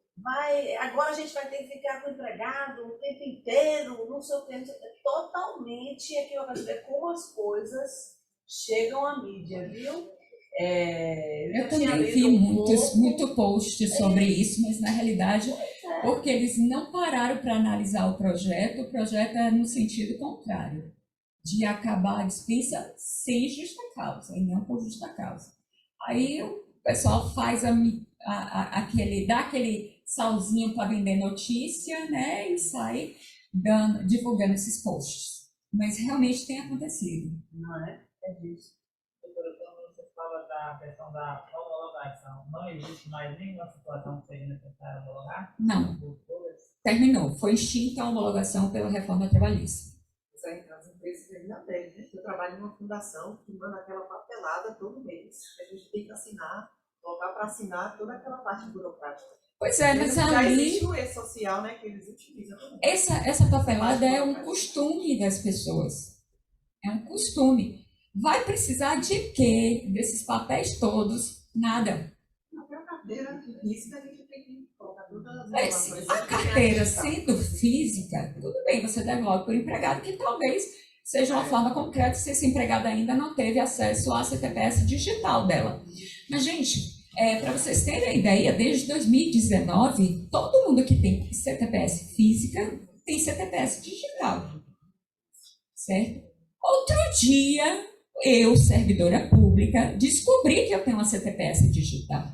Speaker 1: agora a gente vai ter que ficar com o empregado o tempo inteiro, não sei o que, totalmente equivocado, ver como as coisas chegam à mídia, viu?
Speaker 2: Eu também vi muito post sobre isso, mas na realidade, porque eles não pararam para analisar o projeto é no sentido contrário, de acabar a dispensa sem justa causa, e não por justa causa. Aí o pessoal faz dá aquele salzinho para vender notícia, né, e sai divulgando esses posts. Mas realmente tem acontecido.
Speaker 1: Não é? É disso.
Speaker 6: Fala da questão da homologação, não existe mais nenhuma situação que seja necessária homologar?
Speaker 2: Não.
Speaker 6: Por todas
Speaker 2: terminou. Foi extinta a homologação pela reforma trabalhista.
Speaker 7: Isso aí, então, as empresas ainda têm, né? Eu trabalho numa fundação que manda aquela papelada todo mês. A gente tem que assinar, colocar para assinar toda aquela parte burocrática.
Speaker 2: Pois é, mas
Speaker 7: Já
Speaker 2: ali,
Speaker 7: existe o e-social, né, que eles utilizam também.
Speaker 2: essa papelada é um costume das pessoas. É um costume. Vai precisar de quê? Desses papéis todos? Nada.
Speaker 7: Até a carteira física a gente tem que colocar todas as
Speaker 2: Mas
Speaker 7: informações.
Speaker 2: a carteira sendo física, tudo bem, você deve logo por empregado, que talvez seja uma forma concreta se esse empregado ainda não teve acesso à CTPS digital dela. Mas, gente, para vocês terem ideia, desde 2019, todo mundo que tem CTPS física tem CTPS digital, certo? Outro dia, eu, servidora pública, descobri que eu tenho uma CTPS digital.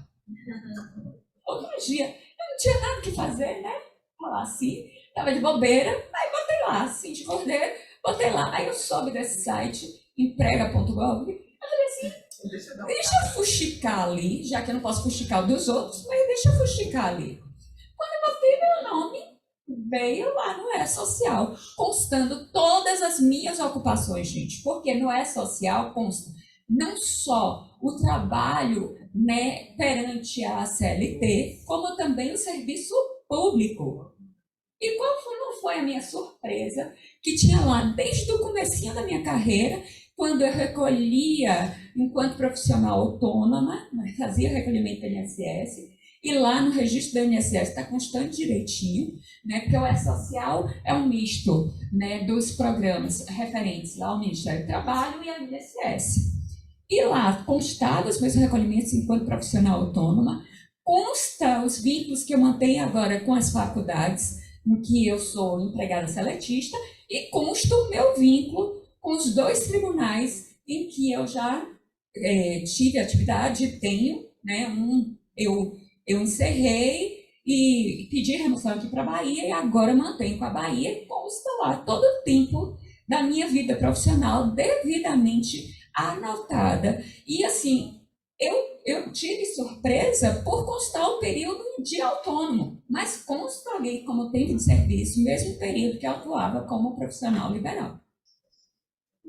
Speaker 2: Outro dia, eu não tinha nada que fazer, né? Falar assim, estava de bobeira, aí botei lá, assim, de cordeiro, botei lá. Aí eu soube desse site, emprega.gov,
Speaker 7: Deixa eu dar
Speaker 2: deixa eu fuxicar ali, já que eu não posso fuxicar o dos outros, mas deixa eu fuxicar ali. Quando eu botei meu nome, veio lá no E-Social, constando todas as minhas ocupações, gente, porque no E-Social consta não só o trabalho, né, perante a CLT, como também o serviço público. E não foi a minha surpresa, que tinha lá, desde o comecinho da minha carreira, quando eu recolhia, enquanto profissional autônoma, fazia recolhimento do INSS, e lá no registro do INSS está constando direitinho, né, porque o E-Social é um misto, né, dos programas referentes ao Ministério do Trabalho e ao INSS. E lá constava os meus recolhimentos enquanto profissional autônoma, consta os vínculos que eu mantenho agora com as faculdades, em que eu sou empregada seletista, e consta o meu vínculo com os 2 tribunais em que eu já tive atividade, tenho, né, eu encerrei e pedi remoção aqui para a Bahia, e agora mantenho com a Bahia, e consta lá todo o tempo da minha vida profissional devidamente anotada. E assim, eu tive surpresa por constar o período de autônomo, mas consta ali como tempo de serviço, mesmo período que eu atuava como profissional liberal.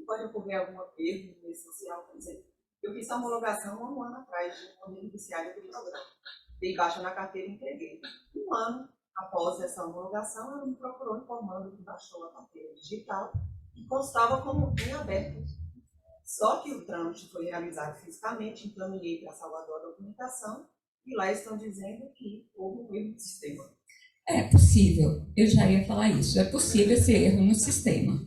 Speaker 7: Pode ocorrer algum erro no social, por exemplo. Eu fiz a homologação há um ano atrás de uma beneficiária do programa. Dei baixa na carteira e entreguei. Um ano após essa homologação, ela me procurou informando que baixou a carteira digital e constava como em aberto. Só que o trâmite foi realizado fisicamente, encaminhei para Salvador a documentação e lá estão dizendo que houve um erro no sistema.
Speaker 2: É possível, eu já ia falar isso, é possível esse erro no sistema.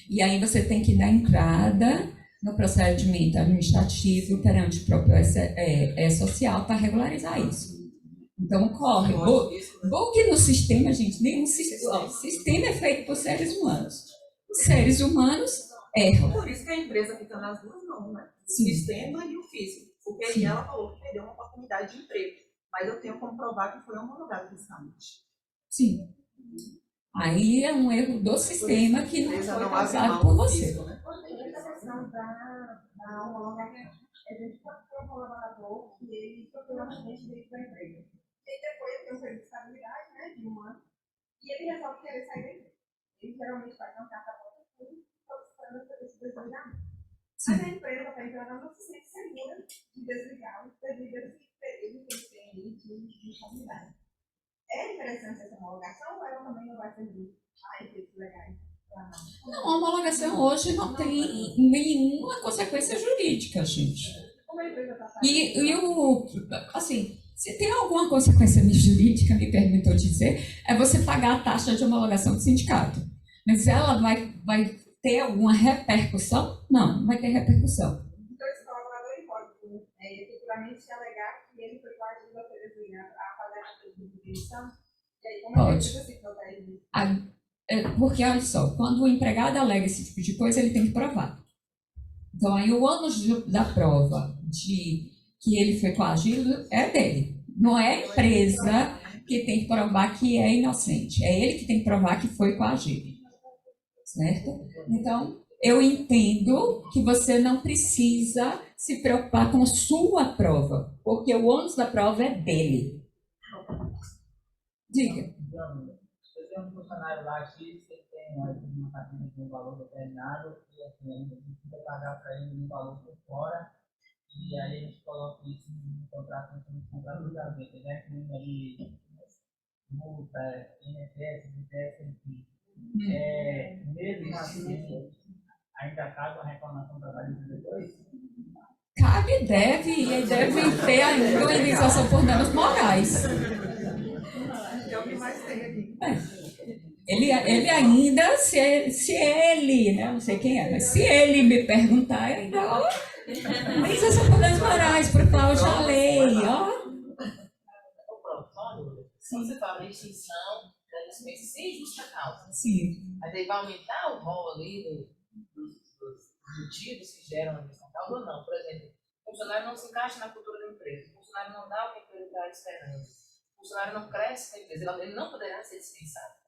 Speaker 2: E aí você tem que dar entrada no procedimento administrativo perante o próprio E-Social para regularizar isso. Então, ocorre. Bug no sistema, gente, nenhum sistema. O sistema é feito por seres humanos. Os seres humanos erram.
Speaker 7: Por isso que a empresa fica nas duas mãos, né? O
Speaker 2: Sim.
Speaker 7: sistema e o físico. Porque aí
Speaker 2: Sim.
Speaker 7: ela falou que perdeu uma oportunidade de emprego. Mas eu tenho como provar que foi homologado fisicamente.
Speaker 2: Sim. Aí é um erro do sistema que não foi causado por você.
Speaker 7: Né?
Speaker 4: Essa questão da homologação, a gente pode ter um colaborador que ele procura um acidente dentro da empresa. E depois tem um período de estabilidade, né, de um ano, e ele resolve querer sair da empresa. Ele geralmente vai dar um carta para tudo, solicitando esse desligamento. Mas a empresa está entrando não se sente segura de desligá-lo devido a esse período que ele tem de estabilidade. É interessante essa homologação ou ela também não vai servir a efeitos legais?
Speaker 2: Não, a homologação hoje não tem nenhuma consequência jurídica, gente.
Speaker 4: Como a empresa está
Speaker 2: Assim, se tem alguma consequência jurídica, me permitou dizer, é você pagar a taxa de homologação do sindicato. Mas ela vai ter alguma repercussão? Não vai ter repercussão.
Speaker 4: Então, esse colaborador ele pode futuramente alegar que ele foi coagido a ser desligado, a fazer a demissão. E aí, como
Speaker 2: Pode.
Speaker 4: a empresa se protege disso?
Speaker 2: Porque, olha só, quando o empregado alega esse tipo de coisa, ele tem que provar. Então, aí o ônus da prova de que ele foi coagido é dele. Não é a empresa que tem que provar que é inocente. É ele que tem que provar que foi coagido. Certo? Então, eu entendo que você não precisa se preocupar com a sua prova, porque o ônus da prova é dele. Diga.
Speaker 6: tem um funcionário lá X que ele tem uma carteira de um valor determinado e assim, a gente precisa pagar para ele um valor por fora e aí a gente coloca isso no contrato, no contrato de gaveta, né? Com ali multa, INSS, INSS, enfim. Mesmo assim, ainda cabe a reclamação trabalhista depois?
Speaker 2: Cabe, e deve ter ainda uma indenização por danos morais.
Speaker 7: É o que mais tem aqui.
Speaker 2: Ele ainda, se ele, né, não sei quem é, mas se ele me perguntar, eu ainda, indenização por danos morais, por causa da lei, ó.
Speaker 8: Quando você fala em extinção da dispensa sem justa causa,
Speaker 2: Sim.
Speaker 8: mas aí vai aumentar o rol ali dos motivos que geram a justa causa ou não? Por exemplo, o funcionário não se encaixa na cultura da empresa, o funcionário não dá o que a empresa está esperando, o funcionário não cresce na empresa, ele não poderá ser dispensado.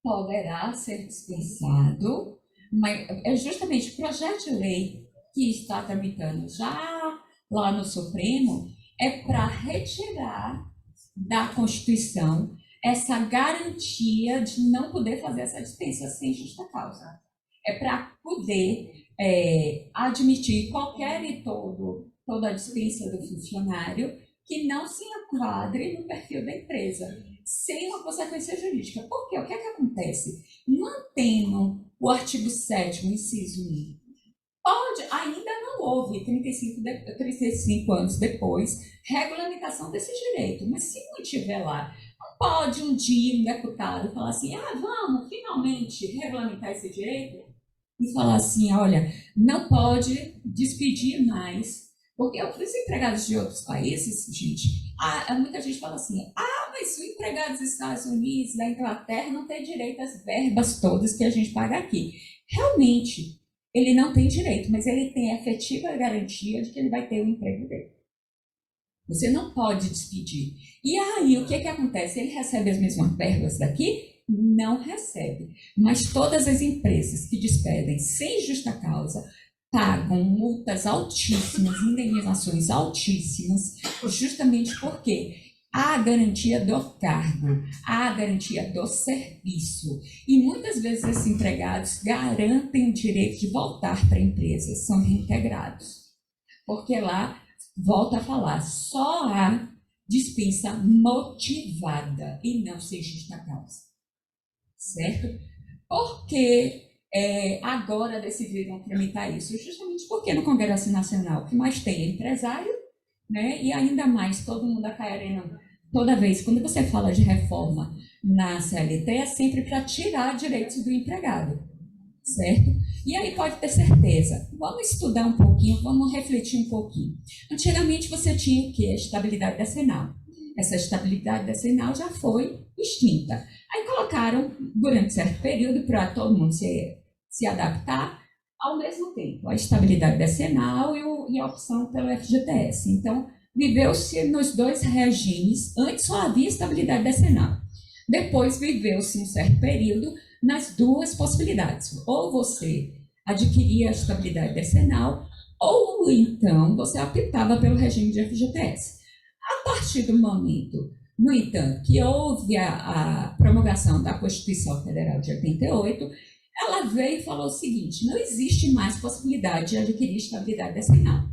Speaker 2: Poderá ser dispensado, mas é justamente o projeto de lei que está tramitando já lá no Supremo é para retirar da Constituição essa garantia de não poder fazer essa dispensa sem justa causa. É para poder admitir qualquer e toda a dispensa do funcionário que não se enquadre no perfil da empresa, sem uma consequência jurídica. Por quê? O que é que acontece? Mantendo o artigo 7º, inciso 1, ainda não houve, 35 anos depois, regulamentação desse direito. Mas se não tiver lá, não pode um dia um deputado falar assim, vamos finalmente regulamentar esse direito? E falar assim, olha, não pode despedir mais. Porque os empregados de outros países, gente, muita gente fala assim, mas o empregado dos Estados Unidos, da Inglaterra, não tem direito às verbas todas que a gente paga aqui. Realmente, ele não tem direito, mas ele tem a efetiva garantia de que ele vai ter o emprego dele. Você não pode despedir. E aí, o que acontece? Ele recebe as mesmas verbas daqui? Não recebe. Mas todas as empresas que despedem sem justa causa pagam multas altíssimas, indenizações altíssimas, justamente porque há a garantia do cargo, há a garantia do serviço. E muitas vezes esses empregados garantem o direito de voltar para a empresa, são reintegrados. Porque lá, volta a falar, só há dispensa motivada e não sem justa causa. Certo? Porque agora decidiram tramitar isso, justamente porque no Congresso Nacional o que mais tem é empresário, né? E ainda mais todo mundo querendo, toda vez, quando você fala de reforma na CLT, é sempre para tirar direitos do empregado, certo? E aí pode ter certeza, vamos estudar um pouquinho, vamos refletir um pouquinho. Antigamente você tinha o quê? A estabilidade decenal. Essa estabilidade decenal já foi extinta. Aí colocaram, durante certo período, para todo mundo se adaptar, ao mesmo tempo, a estabilidade decenal e a opção pelo FGTS. Então, viveu-se nos dois regimes, antes só havia estabilidade decenal. Depois, viveu-se um certo período nas duas possibilidades. Ou você adquiria a estabilidade decenal, ou então você optava pelo regime de FGTS. A partir do momento, no entanto, que houve a promulgação da Constituição Federal de 88, ela veio e falou o seguinte, não existe mais possibilidade de adquirir estabilidade decenal.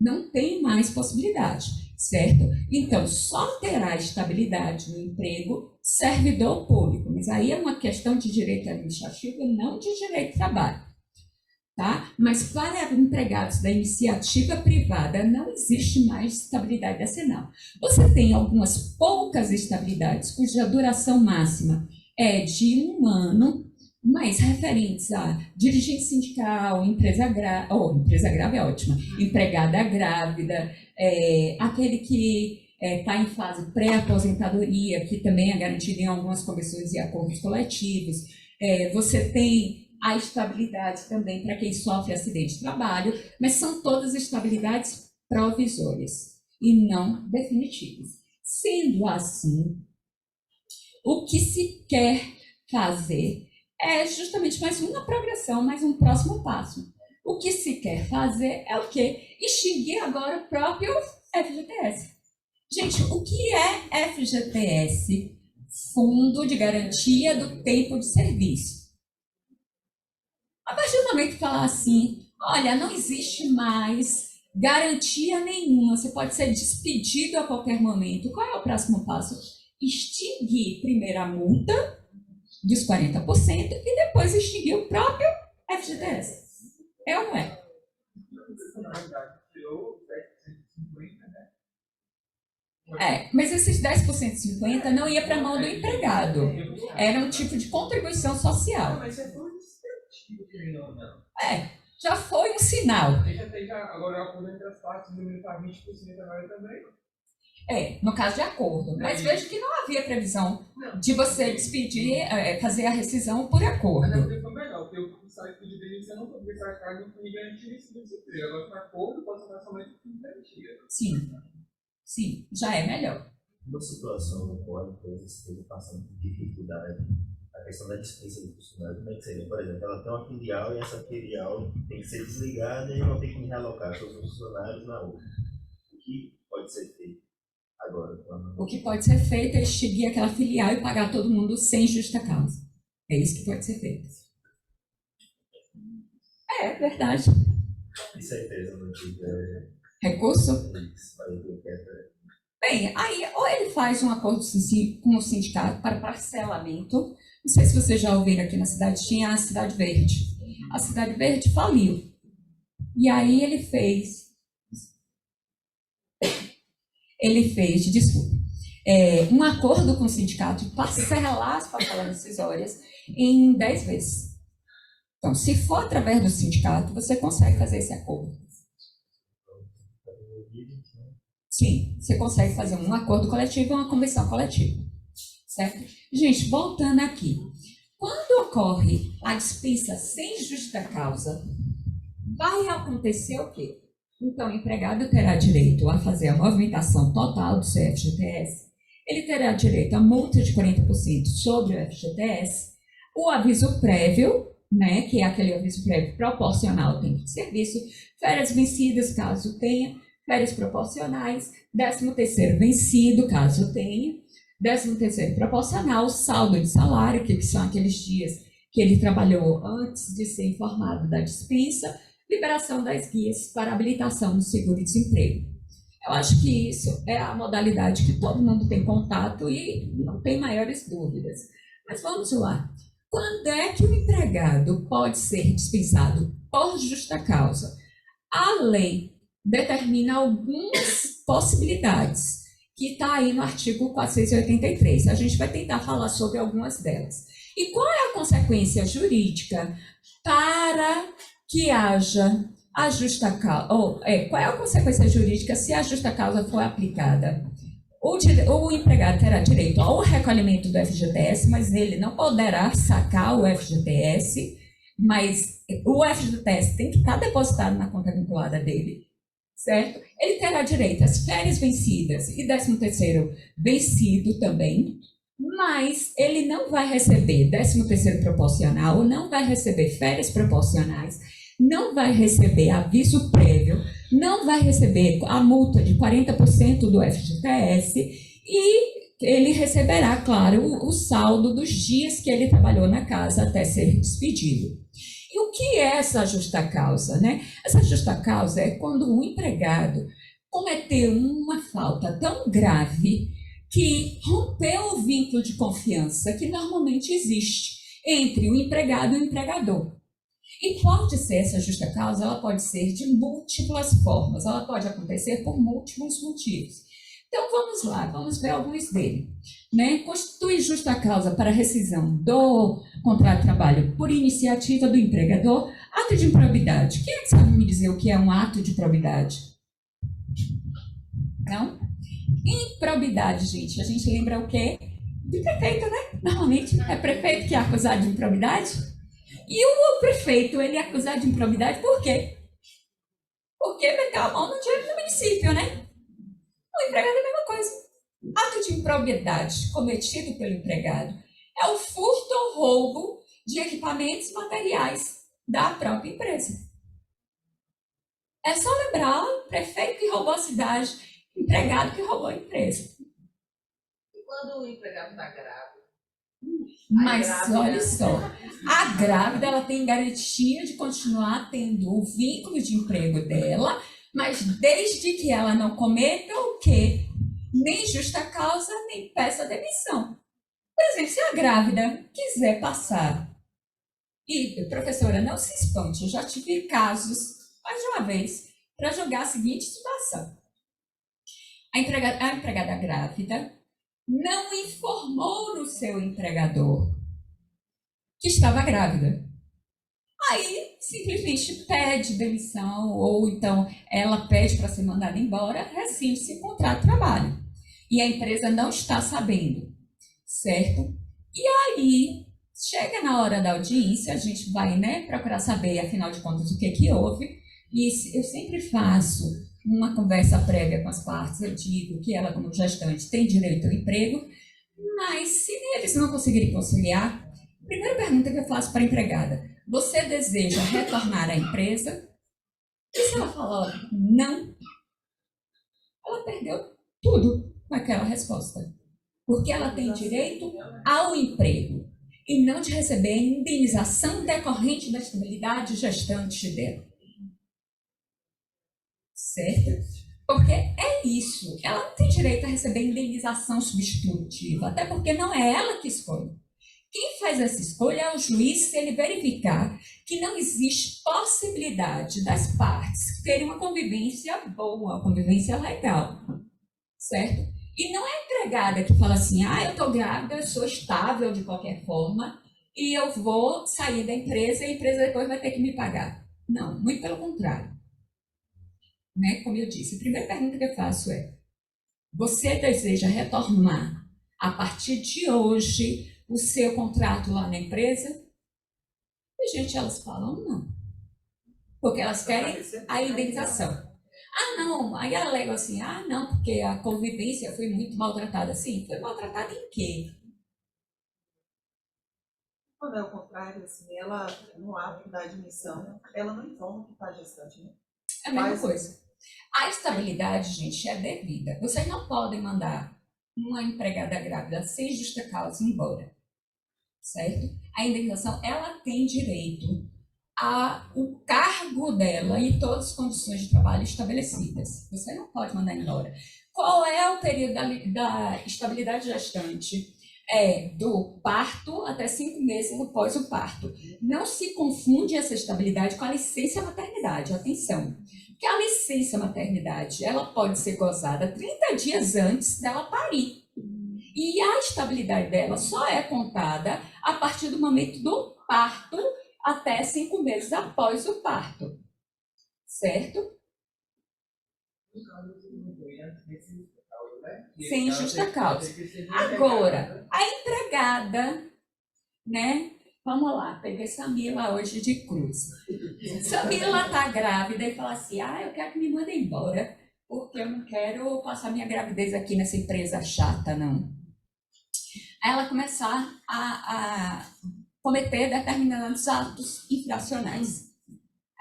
Speaker 2: Não tem mais possibilidade, certo? Então, só terá estabilidade no emprego servidor público, mas aí é uma questão de direito administrativo e não de direito de trabalho. Tá? Mas para empregados da iniciativa privada não existe mais estabilidade decenal. Você tem algumas poucas estabilidades cuja duração máxima é de 1 ano, mas referentes a dirigente sindical, empresa grave é ótima, empregada grávida, aquele que está em fase pré-aposentadoria, que também é garantido em algumas convenções e acordos coletivos. Você tem a estabilidade também para quem sofre acidente de trabalho, mas são todas estabilidades provisórias e não definitivas. Sendo assim, o que se quer fazer é justamente mais uma progressão, mais um próximo passo. O que se quer fazer é o quê? Extinguir agora o próprio FGTS. Gente, o que é FGTS fundo de garantia do tempo de serviço. A partir do momento que falar assim, olha, não existe mais garantia nenhuma, você pode ser despedido a qualquer momento. Qual é o próximo passo? Extinguir primeiro a multa dos 40% e depois extinguir o próprio FGTS. É ou não é?
Speaker 5: Na verdade, tirou 10% né?
Speaker 2: Mas esses 10% de 50% não ia para a mão do empregado. Era um tipo de contribuição social.
Speaker 5: Mas isso é tudo descritivo, querendo ou não.
Speaker 2: Já foi um sinal.
Speaker 5: Agora, o acordo entre as partes limitar 20% agora também.
Speaker 2: No caso de acordo. Mas veja que não havia previsão de você despedir, fazer a rescisão por acordo.
Speaker 5: Mas porque foi melhor, porque o salário de demissão não foi a carga de garantia isso do desemprego. Agora, com acordo, pode ser somente com garantia.
Speaker 2: Sim, já é melhor.
Speaker 9: Uma situação no qual a empresa esteja passando por dificuldade, a questão da dispensa do funcionário, como é que seria? Por exemplo, ela tem uma filial e essa filial tem que ser desligada e ela tem que realocar seus funcionários na outra. O que pode ser feito agora?
Speaker 2: O que pode ser feito é extinguir aquela filial e pagar todo mundo sem justa causa. É isso que pode ser feito. É verdade.
Speaker 9: Isso a empresa não tiver
Speaker 2: recurso? Bem, aí ou ele faz um acordo com o sindicato para parcelamento. Não sei se vocês já ouviram aqui na cidade, tinha a Cidade Verde. A Cidade Verde faliu. E aí ele fez, desculpa, um acordo com o sindicato de parcelar as parcelas rescisórias em 10 vezes. Então, se for através do sindicato, você consegue fazer esse acordo. Sim, você consegue fazer um acordo coletivo e uma convenção coletiva. Certo? Gente, voltando aqui. Quando ocorre a dispensa sem justa causa, vai acontecer o quê? Então, o empregado terá direito a fazer a movimentação total do seu FGTS, ele terá direito a multa de 40% sobre o FGTS, o aviso prévio, né, que é aquele aviso prévio proporcional ao tempo de serviço, férias vencidas, caso tenha, férias proporcionais, 13º vencido, caso tenha, 13º proporcional, saldo de salário, que são aqueles dias que ele trabalhou antes de ser informado da dispensa, liberação das guias para habilitação do seguro-desemprego. Eu acho que isso é a modalidade que todo mundo tem contato e não tem maiores dúvidas. Mas vamos lá. Quando é que o empregado pode ser dispensado por justa causa? A lei determina algumas possibilidades, que está aí no artigo 483. A gente vai tentar falar sobre algumas delas. E qual é a consequência jurídica para que haja a justa causa? Qual é a consequência jurídica se a justa causa for aplicada? O empregado terá direito ao recolhimento do FGTS, mas ele não poderá sacar o FGTS, mas o FGTS tem que estar depositado na conta vinculada dele, certo? Ele terá direito às férias vencidas e 13º vencido também, mas ele não vai receber 13º proporcional, não vai receber férias proporcionais, não vai receber aviso prévio, não vai receber a multa de 40% do FGTS e ele receberá, claro, o saldo dos dias que ele trabalhou na casa até ser despedido. E o que é essa justa causa, né? Essa justa causa é quando um empregado cometeu uma falta tão grave que rompeu o vínculo de confiança que normalmente existe entre o empregado e o empregador. E pode ser, essa justa causa, ela pode ser de múltiplas formas, ela pode acontecer por múltiplos motivos. Então, vamos lá, vamos ver alguns deles. Né? Constitui justa causa para rescisão do contrato de trabalho por iniciativa do empregador, ato de improbidade. Quem é que sabe me dizer o que é um ato de improbidade? Não? Improbidade, gente, a gente lembra o quê? De prefeito, né? Normalmente é prefeito que é acusado de improbidade. E o prefeito, ele é acusado de improbidade por quê? Porque meteu a mão no dinheiro do município, né? O empregado é a mesma coisa. Ato de improbidade cometido pelo empregado é o furto ou roubo de equipamentos e materiais da própria empresa. É só lembrar, prefeito que roubou a cidade, empregado que roubou a empresa.
Speaker 8: quando o empregado está grávido.
Speaker 2: Mas
Speaker 8: grávida.
Speaker 2: olha só, a grávida ela tem garantia de continuar tendo o vínculo de emprego dela, mas desde que ela não cometa o quê? Nem justa causa, nem peça demissão. Por exemplo, se a grávida quiser passar, e professora, não se espante, eu já tive casos, mais de uma vez, para jogar a seguinte situação. A empregada grávida não informou no seu empregador que estava grávida. Aí, simplesmente pede demissão, ou então ela pede para ser mandada embora, rescinde-se o contrato de trabalho. E a empresa não está sabendo, certo? E aí, chega na hora da audiência, a gente vai, né, procurar saber, afinal de contas, o que houve. E eu sempre faço uma conversa prévia com as partes, eu digo que ela, como gestante, tem direito ao emprego, mas se eles não conseguirem conciliar, a primeira pergunta que eu faço para a empregada: você deseja retornar à empresa? E se ela falar não, ela perdeu tudo com aquela resposta. Porque ela tem direito ao emprego e não de receber a indenização decorrente da estabilidade gestante dela. Certo? Porque é isso. Ela não tem direito a receber indenização substitutiva, até porque não é ela que escolhe. Quem faz essa escolha é o juiz, se ele verificar que não existe possibilidade das partes terem uma convivência boa, uma convivência legal, certo? E não é a empregada que fala assim: eu estou grávida, eu sou estável de qualquer forma e eu vou sair da empresa e a empresa depois vai ter que me pagar. Não, muito pelo contrário. Né? Como eu disse, a primeira pergunta que eu faço é: você deseja retornar a partir de hoje o seu contrato lá na empresa? E, gente, elas falam não. Porque elas querem a indenização. Não. Aí ela alega assim: não, porque a convivência foi muito maltratada. Sim, foi maltratada em quê?
Speaker 7: Quando é o contrário, assim, ela, no ato da admissão, ela não informa que está gestante, né?
Speaker 2: É a mesma coisa. A estabilidade, gente, é devida. Vocês não podem mandar uma empregada grávida sem justa causa embora, certo? A indenização, ela tem direito ao cargo dela e todas as condições de trabalho estabelecidas. Você não pode mandar embora. Qual é o período da estabilidade gestante? É do parto até 5 meses após o parto. Não se confunde essa estabilidade com a licença maternidade. Atenção. Porque a licença maternidade, ela pode ser gozada 30 dias antes dela parir. E a estabilidade dela só é contada a partir do momento do parto até 5 meses após o parto. Certo? Sem justa causa. Agora, a empregada, né? Vamos lá, peguei Samila hoje de cruz. Samila está grávida e fala assim: eu quero que me mandem embora, porque eu não quero passar minha gravidez aqui nessa empresa chata, não. Aí ela começar a cometer determinados atos infracionais.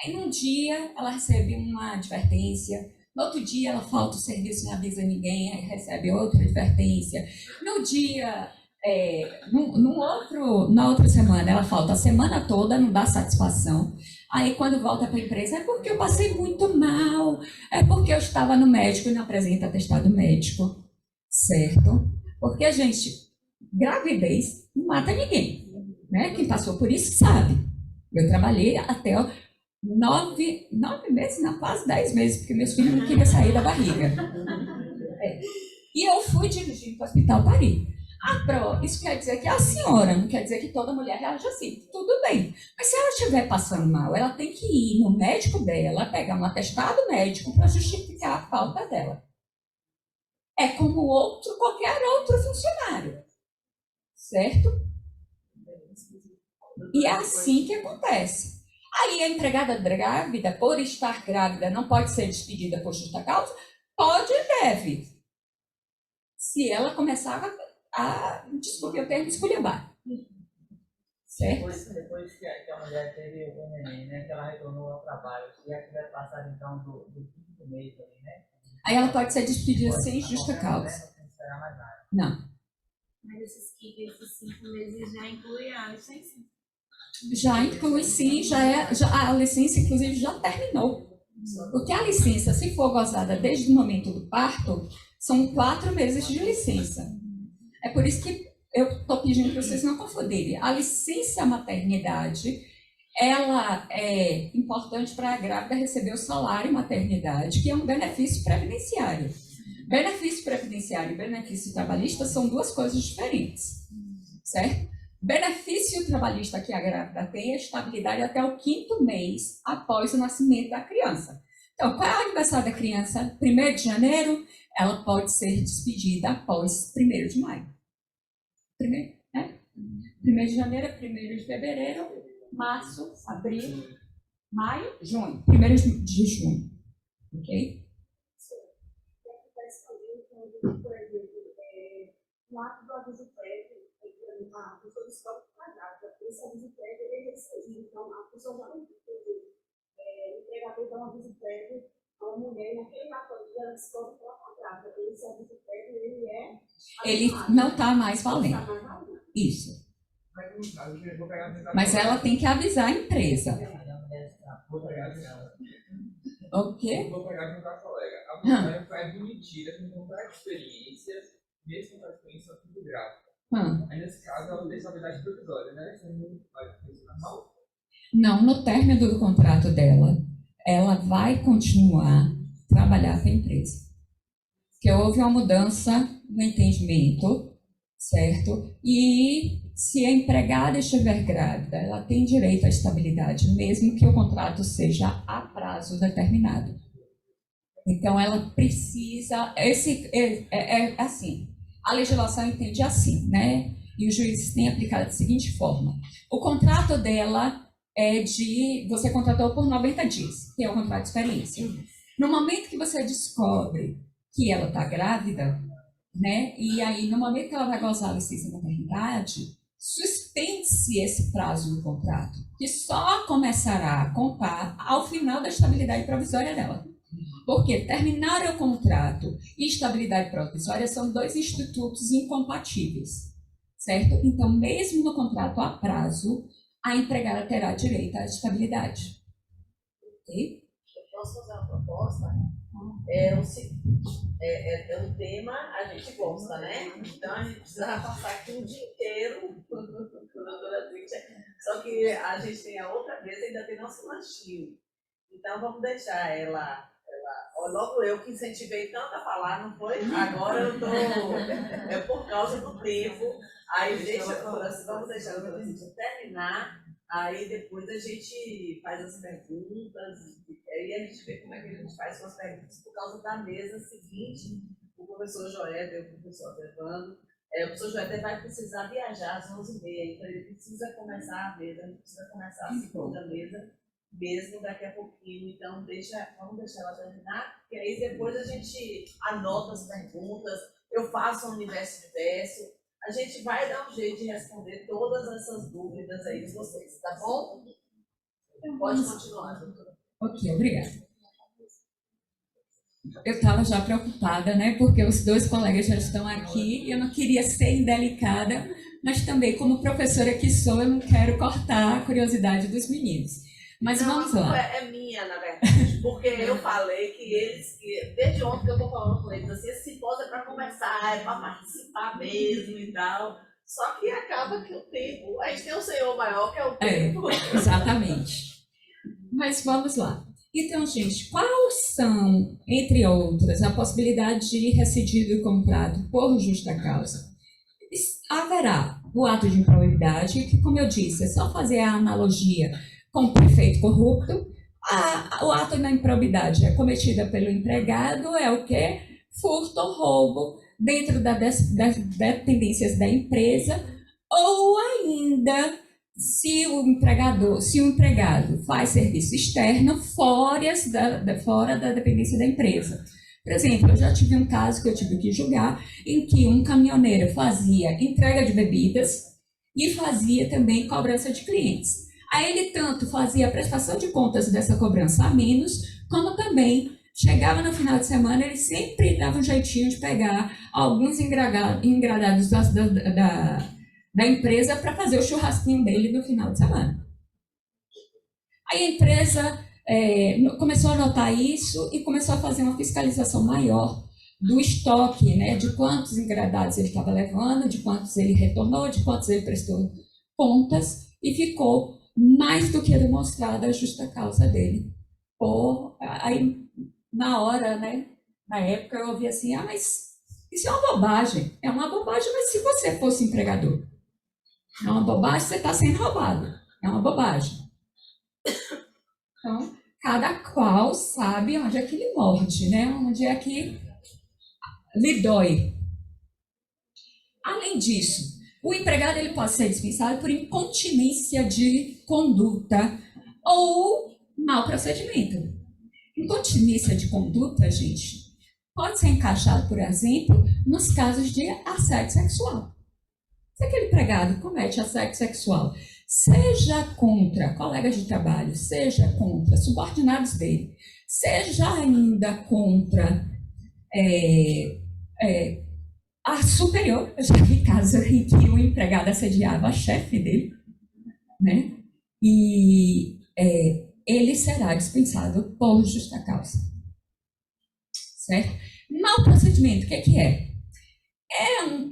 Speaker 2: Aí num dia ela recebe uma advertência, no outro dia ela falta o serviço e não avisa ninguém, aí recebe outra advertência. No dia... na outra semana, ela falta a semana toda, não dá satisfação. Aí, quando volta para a empresa, é porque eu passei muito mal, é porque eu estava no médico e não apresenta atestado médico, certo? Porque, gente, gravidez não mata ninguém, né? Quem passou por isso sabe. Eu trabalhei até 9 meses, não, quase 10 meses, porque meus filhos não queriam sair da barriga. E eu fui dirigindo para o hospital Paris. Isso quer dizer que a senhora, não quer dizer que toda mulher reage assim. Tudo bem. Mas se ela estiver passando mal, ela tem que ir no médico dela, pegar um atestado médico para justificar a falta dela. É como qualquer outro funcionário. Certo? E é assim que acontece. Aí a empregada grávida, por estar grávida, não pode ser despedida por justa causa? Pode e deve. Se ela começar desculpe o termo, esculhambar. Certo?
Speaker 6: Depois que a mulher teve o neném, né, que ela retornou ao trabalho, se já tiver passado então do 5º mês ali, né?
Speaker 2: Aí ela pode ser despedida sem justa causa.
Speaker 6: Não tem que esperar mais nada.
Speaker 2: Não.
Speaker 10: desses 5 meses já inclui a licença?
Speaker 2: Já inclui sim, a licença inclusive já terminou. Porque a licença, se for gozada desde o momento do parto, são 4 meses de licença. É por isso que eu estou pedindo para vocês não confundirem. A licença maternidade, ela é importante para a grávida receber o salário maternidade, que é um benefício previdenciário. Benefício previdenciário e benefício trabalhista são 2 coisas diferentes, certo? Benefício trabalhista que a grávida tem é estabilidade até o 5º mês após o nascimento da criança. Então, qual é o aniversário da criança? 1º de janeiro, ela pode ser despedida após 1º de maio. 1º de janeiro, 1º de fevereiro, março, abril, maio, junho. 1º de junho. Ok?
Speaker 4: Por exemplo, no ato do aviso prévio, a pessoa descobre que está grávida, esse aviso prévio é rescindido, então a pessoa já não tem o empregador dá um aviso prévio a uma mulher, naquele ato ali, ela descobre que ela está grávida, esse aviso prévio, ele
Speaker 2: não está mais valendo. Isso. Mas ela tem que avisar a empresa. O quê?
Speaker 5: Vou pegar com a colega. A mulher faz mentira com contar experiências, mesmo com a experiência tudo grávida. Aí, nesse caso, ela tem estabilidade provisória, né?
Speaker 2: Não, no término do contrato dela, ela vai continuar a trabalhar para a empresa. Porque houve uma mudança no entendimento, certo? E se a empregada estiver grávida, ela tem direito à estabilidade, mesmo que o contrato seja a prazo determinado. Então, ela precisa... assim, a legislação entende assim, né? E os juízes têm aplicado da seguinte forma. O contrato dela é de... Você contratou por 90 dias, que é o contrato de experiência. No momento que você descobre que ela está grávida, né? E aí, no momento que ela vai gozar a licença maternidade, suspende-se esse prazo do contrato, que só começará a contar ao final da estabilidade provisória dela. Porque terminar o contrato e estabilidade provisória são 2 institutos incompatíveis, certo? Então, mesmo no contrato a prazo, a empregada terá direito à estabilidade. Ok?
Speaker 11: Eu posso fazer uma proposta? É o seguinte, é um tema a gente gosta, né? Então a gente precisa passar aqui um dia inteiro com a doutora Cíntia, só que a gente tem a outra vez e ainda tem nosso lanchinho. Então vamos deixar ela logo eu que incentivei tanto a falar, não foi? Agora eu tô, por causa do tempo, aí vamos deixar a doutora Cíntia terminar. Aí depois a gente faz as perguntas, e aí a gente vê como é que a gente faz com as perguntas por causa da mesa seguinte. O professor Joéder e o professor Evandro. O professor Joéder vai precisar viajar às 11h30, então ele precisa começar a mesa, ele precisa começar a segunda mesa, mesmo daqui a pouquinho. Então vamos deixar ela terminar, porque aí depois a gente anota as perguntas, eu faço um universo diverso. A gente vai dar um jeito de responder todas essas dúvidas aí de vocês, tá bom? Pode continuar, doutora.
Speaker 2: Ok, obrigada. Eu estava já preocupada, né? Porque os 2 colegas já estão aqui e eu não queria ser indelicada, mas também, como professora que sou, eu não quero cortar a curiosidade dos meninos. Mas
Speaker 11: não,
Speaker 2: vamos lá.
Speaker 11: É minha, na verdade, porque eu falei que desde ontem que eu estou falando com eles, assim, esse simpósio é para conversar, é para participar mesmo e tal. Só que acaba que o tempo, a gente tem um senhor maior que é o tempo.
Speaker 2: Exatamente. Mas vamos lá. Então, gente, quais são, entre outras, a possibilidade de recidivo comprado por justa causa? Haverá o ato de improbidade, que, como eu disse, é só fazer a analogia com o prefeito corrupto. O ato da improbidade é cometida pelo empregado, é o quê? Furto ou roubo dentro das dependências da empresa, ou ainda se o empregado faz serviço externo fora da dependência da empresa. Por exemplo, eu já tive um caso que eu tive que julgar, em que um caminhoneiro fazia entrega de bebidas e fazia também cobrança de clientes. Aí ele tanto fazia a prestação de contas dessa cobrança a menos, como também chegava no final de semana, ele sempre dava um jeitinho de pegar alguns engradados da empresa para fazer o churrasquinho dele no final de semana. Aí a empresa começou a notar isso e começou a fazer uma fiscalização maior do estoque, né, de quantos engradados ele estava levando, de quantos ele retornou, de quantos ele prestou contas, e ficou mais do que demonstrada a justa causa dele. Aí, na hora, né, na época, eu ouvi assim, mas isso é uma bobagem. É uma bobagem, mas se você fosse empregador, é uma bobagem, você está sendo roubado. É uma bobagem. Então, cada qual sabe onde é que lhe morde, né? Onde é que lhe dói. Além disso, o empregado ele pode ser dispensado por incontinência de conduta ou mau procedimento. Incontinência de conduta, gente, pode ser encaixado, por exemplo, nos casos de assédio sexual. Se aquele empregado comete assédio sexual, seja contra colegas de trabalho, seja contra subordinados dele, seja ainda contra a superior, eu já vi casos em que o empregado assediava a chefe dele, né? E ele será dispensado por justa causa. Certo? Mau procedimento, o que é?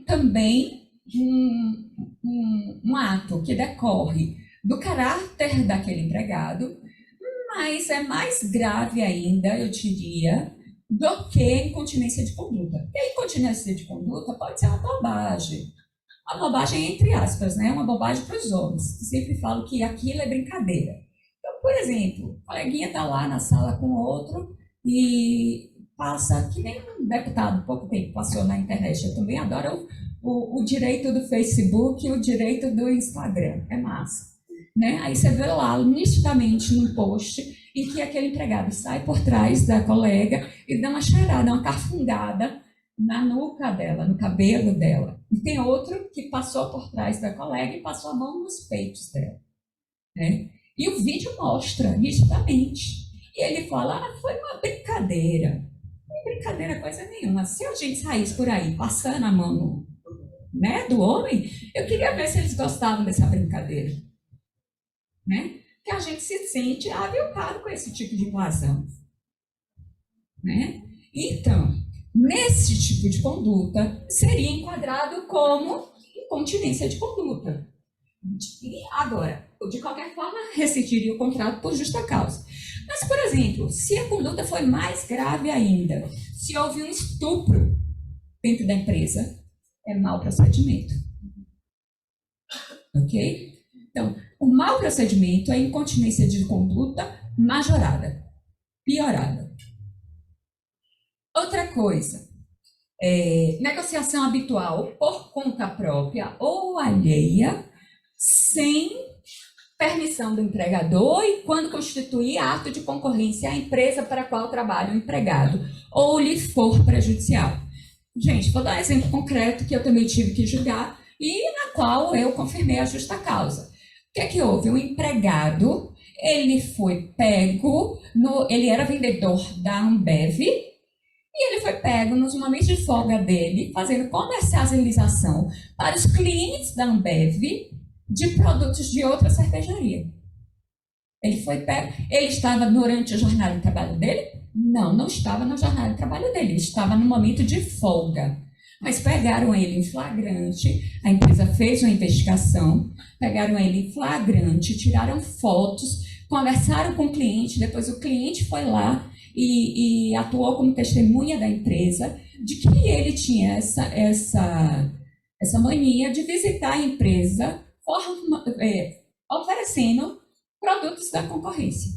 Speaker 2: Também um ato que decorre do caráter daquele empregado, mas é mais grave ainda, eu diria, do que incontinência de conduta. E a incontinência de conduta pode ser uma bobagem. Uma bobagem entre aspas, né? Uma bobagem para os homens. Eu sempre falo que aquilo é brincadeira. Então, por exemplo, o coleguinha está lá na sala com outro e passa, que nem um deputado, pouco tempo passou na internet. Eu também adoro o direito do Facebook e o direito do Instagram. É massa. Né? Aí você vê lá, nitidamente, num post, em que aquele empregado sai por trás da colega e dá uma cheirada, uma cafungada na nuca dela, no cabelo dela. E tem outro que passou por trás da colega e passou a mão nos peitos dela. Né? E o vídeo mostra nitidamente. E ele fala, foi uma brincadeira. Não é brincadeira coisa nenhuma. Se a gente saísse por aí passando a mão né, do homem, eu queria ver se eles gostavam dessa brincadeira. Né? Que a gente se sente aviltado com esse tipo de invasão. Né? Então, nesse tipo de conduta, seria enquadrado como incontinência de conduta. E agora, de qualquer forma, rescindiria o contrato por justa causa. Mas, por exemplo, se a conduta foi mais grave ainda, se houve um estupro dentro da empresa, é mau procedimento. Ok? Então, o mau procedimento é incontinência de conduta majorada, piorada. Outra coisa, negociação habitual por conta própria ou alheia, sem permissão do empregador e quando constituir ato de concorrência à empresa para a qual trabalha o empregado ou lhe for prejudicial. Gente, vou dar um exemplo concreto que eu também tive que julgar e na qual eu confirmei a justa causa. O que é que houve? Um empregado, ele foi pego, ele era vendedor da Ambev, e ele foi pego nos momentos de folga dele, fazendo comercialização para os clientes da Ambev de produtos de outra cervejaria. Ele foi pego, ele estava durante a jornada de trabalho dele? Não, não estava na jornada de trabalho dele, ele estava no momento de folga. Mas pegaram ele em flagrante, a empresa fez uma investigação, pegaram ele em flagrante, tiraram fotos, conversaram com o cliente, depois o cliente foi lá e atuou como testemunha da empresa de que ele tinha essa mania de visitar a empresa oferecendo produtos da concorrência.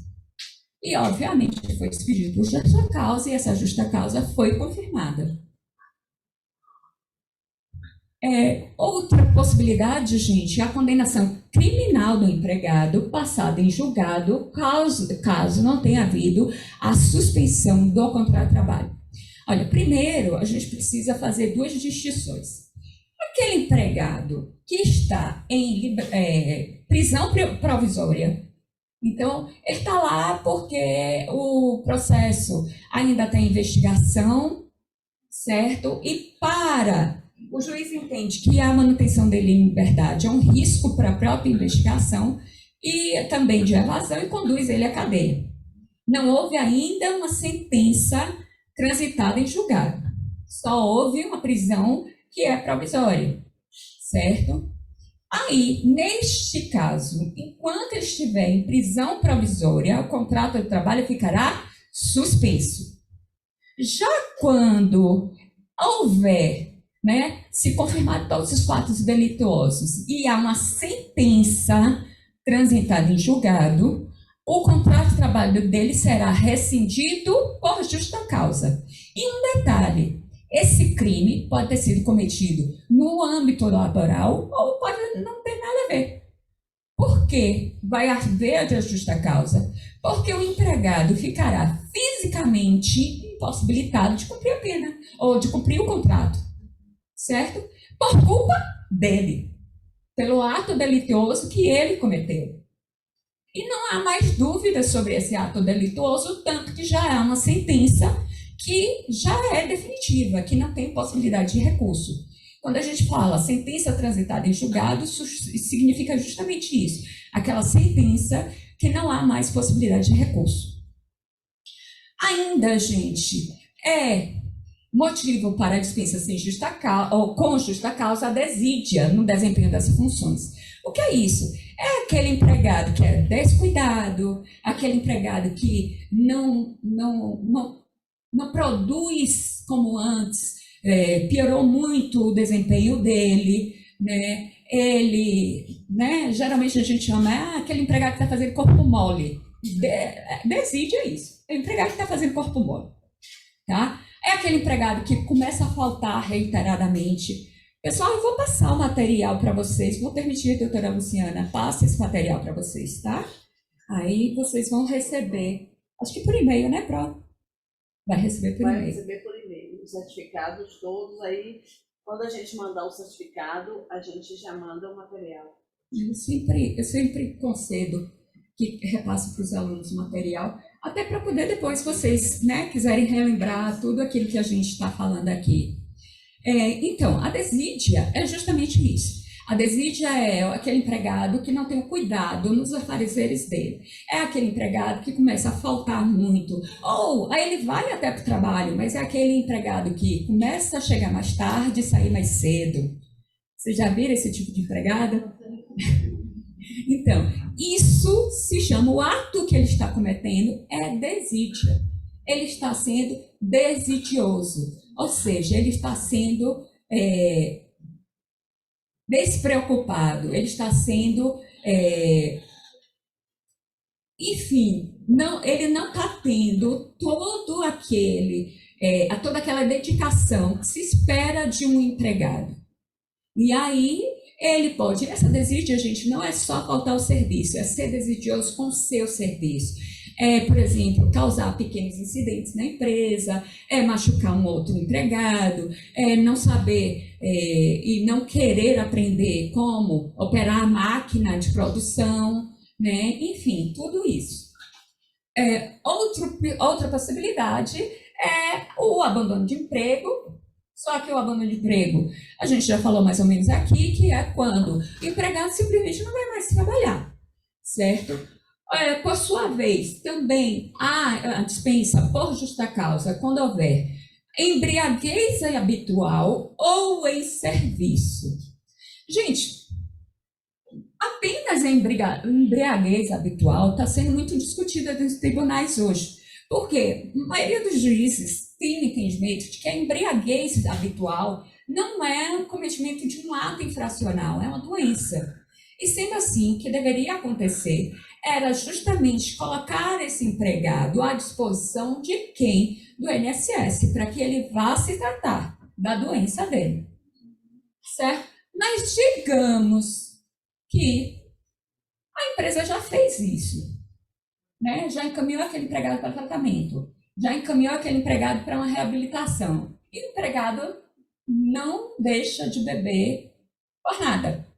Speaker 2: E, obviamente, ele foi despedido por justa causa e essa justa causa foi confirmada. Outra possibilidade, gente, é a condenação criminal do empregado passada em julgado, caso não tenha havido a suspensão do contrato de trabalho. Olha, primeiro, a gente precisa fazer duas distinções. Aquele empregado que está em prisão provisória, Então, ele está lá porque o processo ainda tem investigação, certo? E o juiz entende que a manutenção dele em liberdade é um risco para a própria investigação e também de evasão e conduz ele à cadeia. Não houve ainda uma sentença transitada em julgado. Só houve uma prisão que é provisória, certo? Aí, neste caso, enquanto ele estiver em prisão provisória, o contrato de trabalho ficará suspenso. Já quando houver, né, se confirmar todos os fatos delituosos e há uma sentença transitada em julgado, o contrato de trabalho dele será rescindido por justa causa. E um detalhe, esse crime pode ter sido cometido no âmbito laboral ou pode não ter nada a ver. Por que vai haver a justa causa? Porque o empregado ficará fisicamente impossibilitado de cumprir a pena ou de cumprir o contrato, certo? Por culpa dele, pelo ato delituoso que ele cometeu. E não há mais dúvidas sobre esse ato delituoso, tanto que já há uma sentença que já é definitiva, que não tem possibilidade de recurso. Quando a gente fala sentença transitada em julgado, isso significa justamente isso. Aquela sentença que não há mais possibilidade de recurso. Ainda, gente, é motivo para a dispensa sem justa causa, ou com justa causa, a desídia no desempenho das funções. O que é isso? É aquele empregado que é descuidado, aquele empregado que não produz como antes, piorou muito o desempenho dele, né? Ele, né? Geralmente a gente chama aquele empregado que está fazendo corpo mole. Desídia é isso. É o empregado que está fazendo corpo mole, tá? É aquele empregado que começa a faltar reiteradamente. Pessoal, eu vou passar o material para vocês, vou permitir, doutora Luciana, passe esse material para vocês, tá? Aí vocês vão receber, acho que por e-mail, né, Pro? Vai receber por e-mail.
Speaker 1: Vai receber por e-mail, os certificados todos aí. Quando a gente mandar o certificado, a gente já manda o material.
Speaker 2: Eu sempre concedo que repasse para os alunos o material, até para poder depois vocês, né, quiserem relembrar tudo aquilo que a gente está falando aqui. Então, a desídia é justamente isso. A desídia é aquele empregado que não tem o cuidado nos afazeres dele. É aquele empregado que começa a faltar muito. Ou aí ele vai até para o trabalho, mas é aquele empregado que começa a chegar mais tarde e sair mais cedo. Vocês já viram esse tipo de empregado? Então, isso se chama, o ato que ele está cometendo é desídia. Ele está sendo desidioso, ou seja, ele está sendo despreocupado, ele está sendo, enfim, ele não está tendo toda aquela dedicação que se espera de um empregado. E aí, essa desídia, gente, não é só faltar ao serviço, é ser desidioso com o seu serviço. Por exemplo, causar pequenos incidentes na empresa, machucar um outro empregado, não saber e não querer aprender como operar a máquina de produção, né? Enfim, tudo isso. Outra possibilidade é o abandono de emprego. Só que o abandono de emprego, a gente já falou mais ou menos aqui, que é quando o empregado simplesmente não vai mais trabalhar, certo? Por sua vez, também há a dispensa por justa causa quando houver embriaguez habitual ou em serviço. Gente, apenas a embriaguez habitual está sendo muito discutida nos tribunais hoje, porque a maioria dos juízes tem entendimento de que a embriaguez habitual não é o cometimento de um ato infracional, é uma doença. E sendo assim, o que deveria acontecer era justamente colocar esse empregado à disposição de quem? Do INSS, para que ele vá se tratar da doença dele. Certo? Mas digamos que a empresa já fez isso, né? Já encaminhou aquele empregado para tratamento, já encaminhou aquele empregado para uma reabilitação. E o empregado não deixa de beber por nada.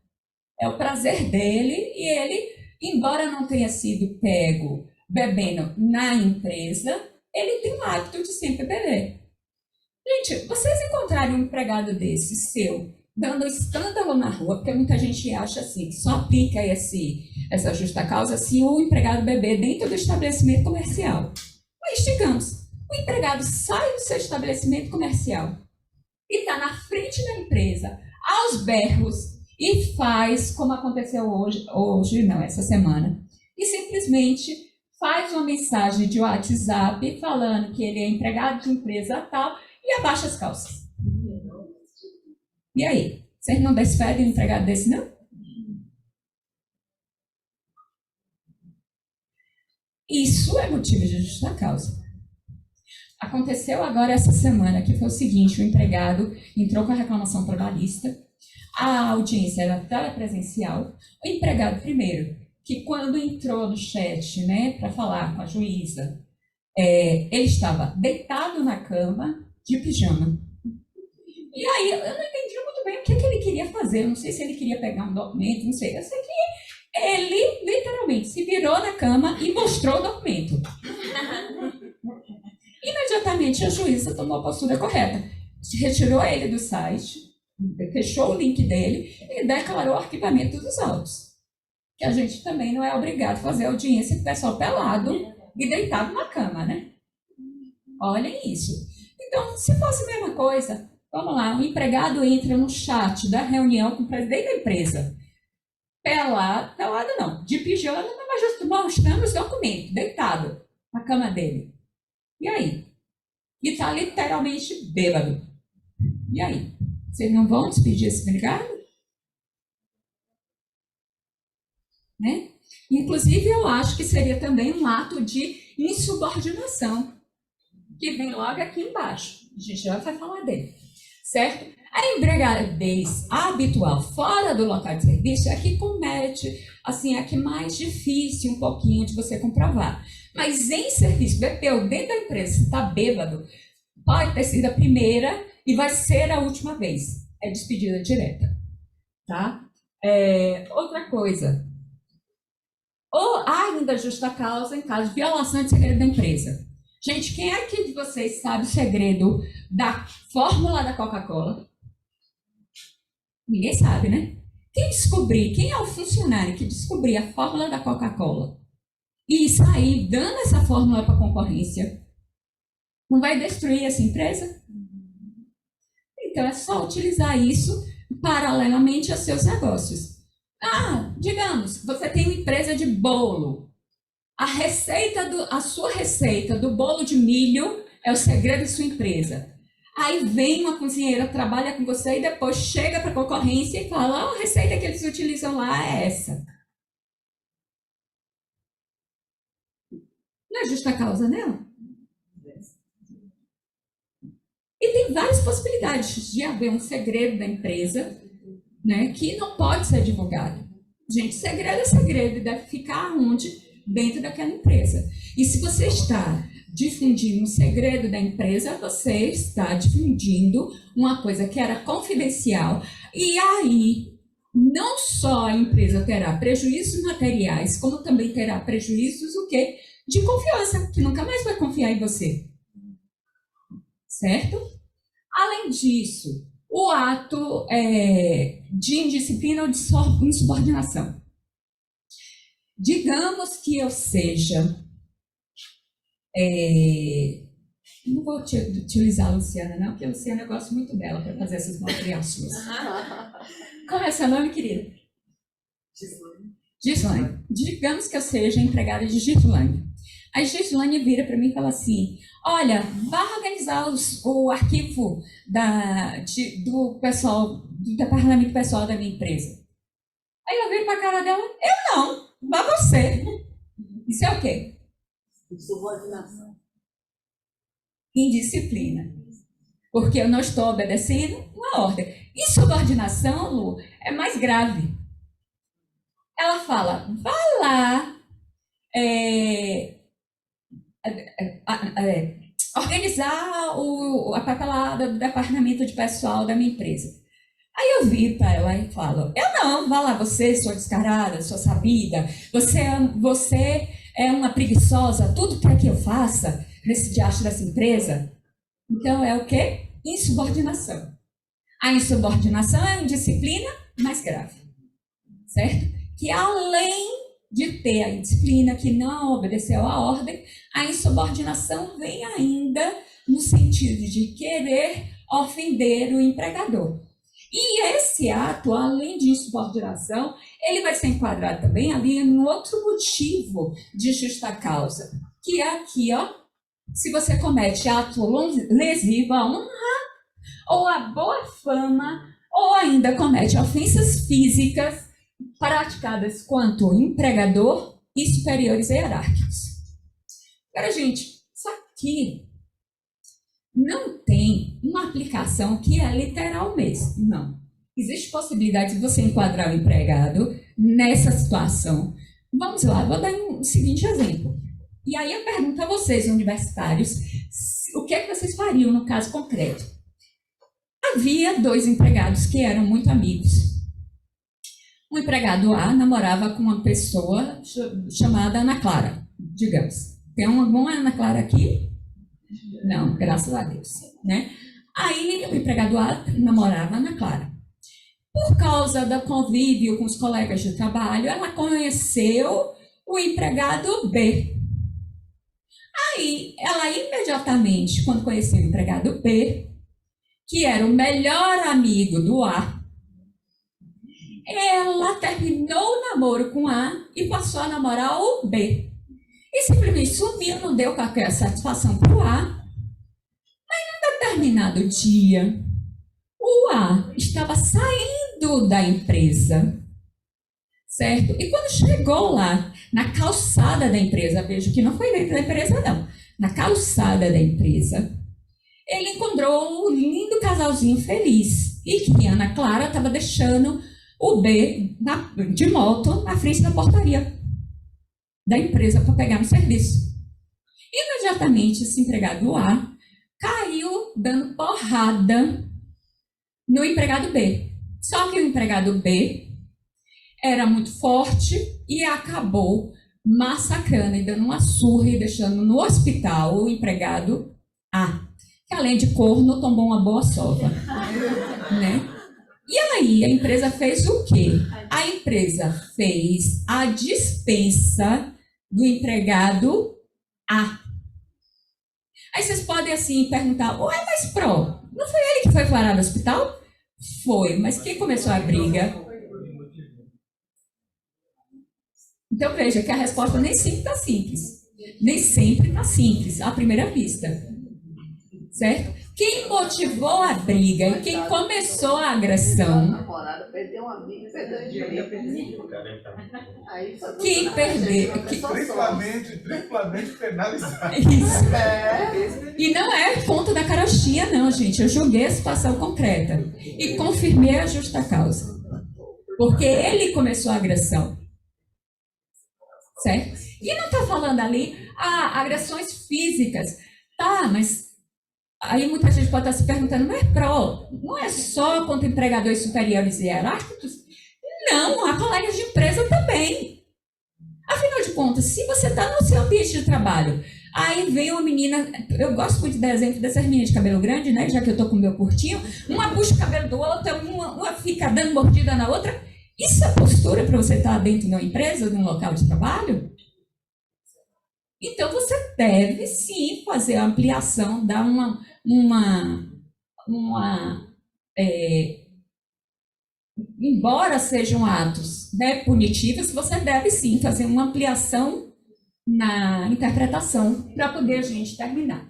Speaker 2: É o prazer dele e ele embora não tenha sido pego bebendo na empresa, ele tem o hábito de sempre beber. Gente, vocês encontrarem um empregado desse seu dando escândalo na rua, porque muita gente acha assim, que só aplica essa justa causa se o empregado beber dentro do estabelecimento comercial. Mas, digamos, o empregado sai do seu estabelecimento comercial e está na frente da empresa, aos berros, e faz, como aconteceu hoje não, essa semana, e simplesmente faz uma mensagem de WhatsApp falando que ele é empregado de empresa tal e abaixa as calças. E aí? Vocês não despedem um empregado desse, não? Isso é motivo de justa causa. Aconteceu agora essa semana, que foi o seguinte, o empregado entrou com a reclamação trabalhista, a audiência era telepresencial, o empregado primeiro, que quando entrou no chat, né, para falar com a juíza, ele estava deitado na cama, de pijama. E aí, eu não entendi muito bem o que ele queria fazer, eu não sei se ele queria pegar um documento, não sei, eu sei que ele literalmente se virou na cama e mostrou o documento. Imediatamente a juíza tomou a postura correta, retirou ele do site, fechou o link dele e declarou o arquivamento dos autos. Que a gente também não é obrigado a fazer audiência com o pessoal pelado e deitado na cama, né? Olhem isso. Então, se fosse a mesma coisa, vamos lá, um empregado entra no chat da reunião com o presidente da empresa, pelado não, de pijama, mas mostrando os documentos, deitado na cama dele. E aí? E está literalmente bêbado. E aí? Vocês não vão despedir esse empregado? Né? Inclusive, eu acho que seria também um ato de insubordinação, que vem logo aqui embaixo. A gente já vai falar dele. Certo? A embriaguez habitual fora do local de serviço é que comete, assim, é que mais difícil um pouquinho de você comprovar. Mas em serviço, bebeu dentro da empresa, se está bêbado, pode ter sido a primeira e vai ser a última vez. É despedida direta. Tá? Outra coisa. Ou ainda justa causa em caso de violação de segredo da empresa. Gente, quem aqui de vocês sabe o segredo da fórmula da Coca-Cola? Ninguém sabe, né? Quem é o funcionário que descobrir a fórmula da Coca-Cola e sair dando essa fórmula para a concorrência, não vai destruir essa empresa? Então, é só utilizar isso paralelamente aos seus negócios. Digamos, você tem uma empresa de bolo. A sua receita do bolo de milho é o segredo da sua empresa. Aí vem uma cozinheira, trabalha com você e depois chega para a concorrência e fala: a receita que eles utilizam lá é essa. Não é justa causa, não? E tem várias possibilidades de haver um segredo da empresa, né, que não pode ser divulgado. Gente, segredo é segredo e deve ficar onde? Dentro daquela empresa. E se você está difundindo um segredo da empresa, você está difundindo uma coisa que era confidencial. E aí, não só a empresa terá prejuízos materiais, como também terá prejuízos o quê? De confiança, que nunca mais vai confiar em você. Certo? Além disso, o ato de indisciplina ou de insubordinação. Digamos que eu seja... não vou utilizar a Luciana, não, porque a Luciana eu gosto muito dela para fazer essas malcriações. Qual é seu nome, querida? Gislaine. Digamos que eu seja empregada de Gislaine. A Gislaine vira para mim e fala assim: olha, vá organizar o arquivo do pessoal, do departamento pessoal da minha empresa. Aí eu viro para a cara dela: eu não, vá você. Isso é o quê?
Speaker 1: Subordinação.
Speaker 2: Indisciplina. Porque eu não estou obedecendo uma ordem. Insubordinação, Lu, é mais grave. Ela fala: vá lá organizar a papelada do departamento de pessoal da minha empresa. Aí eu viro para ela e falo, eu não, vá lá, você, sua descarada, sua sabida, você é uma preguiçosa, tudo para que eu faça nesse diacho dessa empresa. Então é o quê? Insubordinação. A insubordinação é a indisciplina mais grave, certo? Que além de ter a indisciplina, que não obedeceu à ordem, a insubordinação vem ainda no sentido de querer ofender o empregador. E esse ato, além de insubordinação, ele vai ser enquadrado também ali em outro motivo de justa causa, que é aqui, ó, se você comete ato lesivo à honra ou à boa fama, ou ainda comete ofensas físicas praticadas quanto empregador e superiores hierárquicos. Agora, gente, isso aqui não tem uma aplicação que é literal mesmo, não. Existe possibilidade de você enquadrar o empregado nessa situação. Vamos lá, vou dar um seguinte exemplo. E aí eu pergunto a vocês, universitários, o que é que vocês fariam no caso concreto? Havia 2 empregados que eram muito amigos. O empregado A namorava com uma pessoa chamada Ana Clara, digamos. Tem alguma Ana Clara aqui? Não, graças a Deus, né? Aí o empregado A namorava a Ana Clara. Por causa do convívio com os colegas de trabalho, ela conheceu o empregado B. Aí, ela imediatamente, quando conheceu o empregado B, que era o melhor amigo do A, ela terminou o namoro com A e passou a namorar o B. E simplesmente sumiu, não deu qualquer satisfação para o A. Mas num determinado dia, o A estava saindo da empresa, certo? E quando chegou lá, na calçada da empresa, vejo que não foi dentro da empresa, não, na calçada da empresa, ele encontrou um lindo casalzinho feliz e que Ana Clara estava deixando o B de moto na frente da portaria da empresa para pegar no serviço. Imediatamente, esse empregado A caiu dando porrada no empregado B. Só que o empregado B era muito forte e acabou massacrando e dando uma surra e deixando no hospital o empregado A, que além de corno, tomou uma boa sova, né? E aí, a empresa fez o quê? A empresa fez a dispensa do empregado A. Aí vocês podem, assim, perguntar, ué, mas Pro, não foi ele que foi parar no hospital? Foi, mas quem começou a briga? Então, veja que a resposta nem sempre está simples. Nem sempre está simples, à primeira vista. Certo? Quem motivou a briga e quem começou a agressão? Quem perdeu?
Speaker 12: Triplamente penalizado.
Speaker 2: Isso. E não é conta da carochinha, não, gente. Eu julguei a situação concreta e confirmei a justa causa. Porque ele começou a agressão. Certo? E não está falando ali agressões físicas. Tá, mas aí muita gente pode estar se perguntando, mas Pro, não é só contra empregadores superiores e hierárquicos? Não, há colegas de empresa também. Afinal de contas, se você está no seu ambiente de trabalho, aí vem uma menina, eu gosto muito do exemplo dessas meninas de cabelo grande, né? Já que eu estou com o meu curtinho, uma puxa o cabelo do outro, uma fica dando mordida na outra. Isso é postura para você estar dentro de uma empresa, de um local de trabalho? Então, você deve, sim, fazer a ampliação, dar embora sejam atos, né, punitivos, você deve, sim, fazer uma ampliação na interpretação para poder a gente terminar.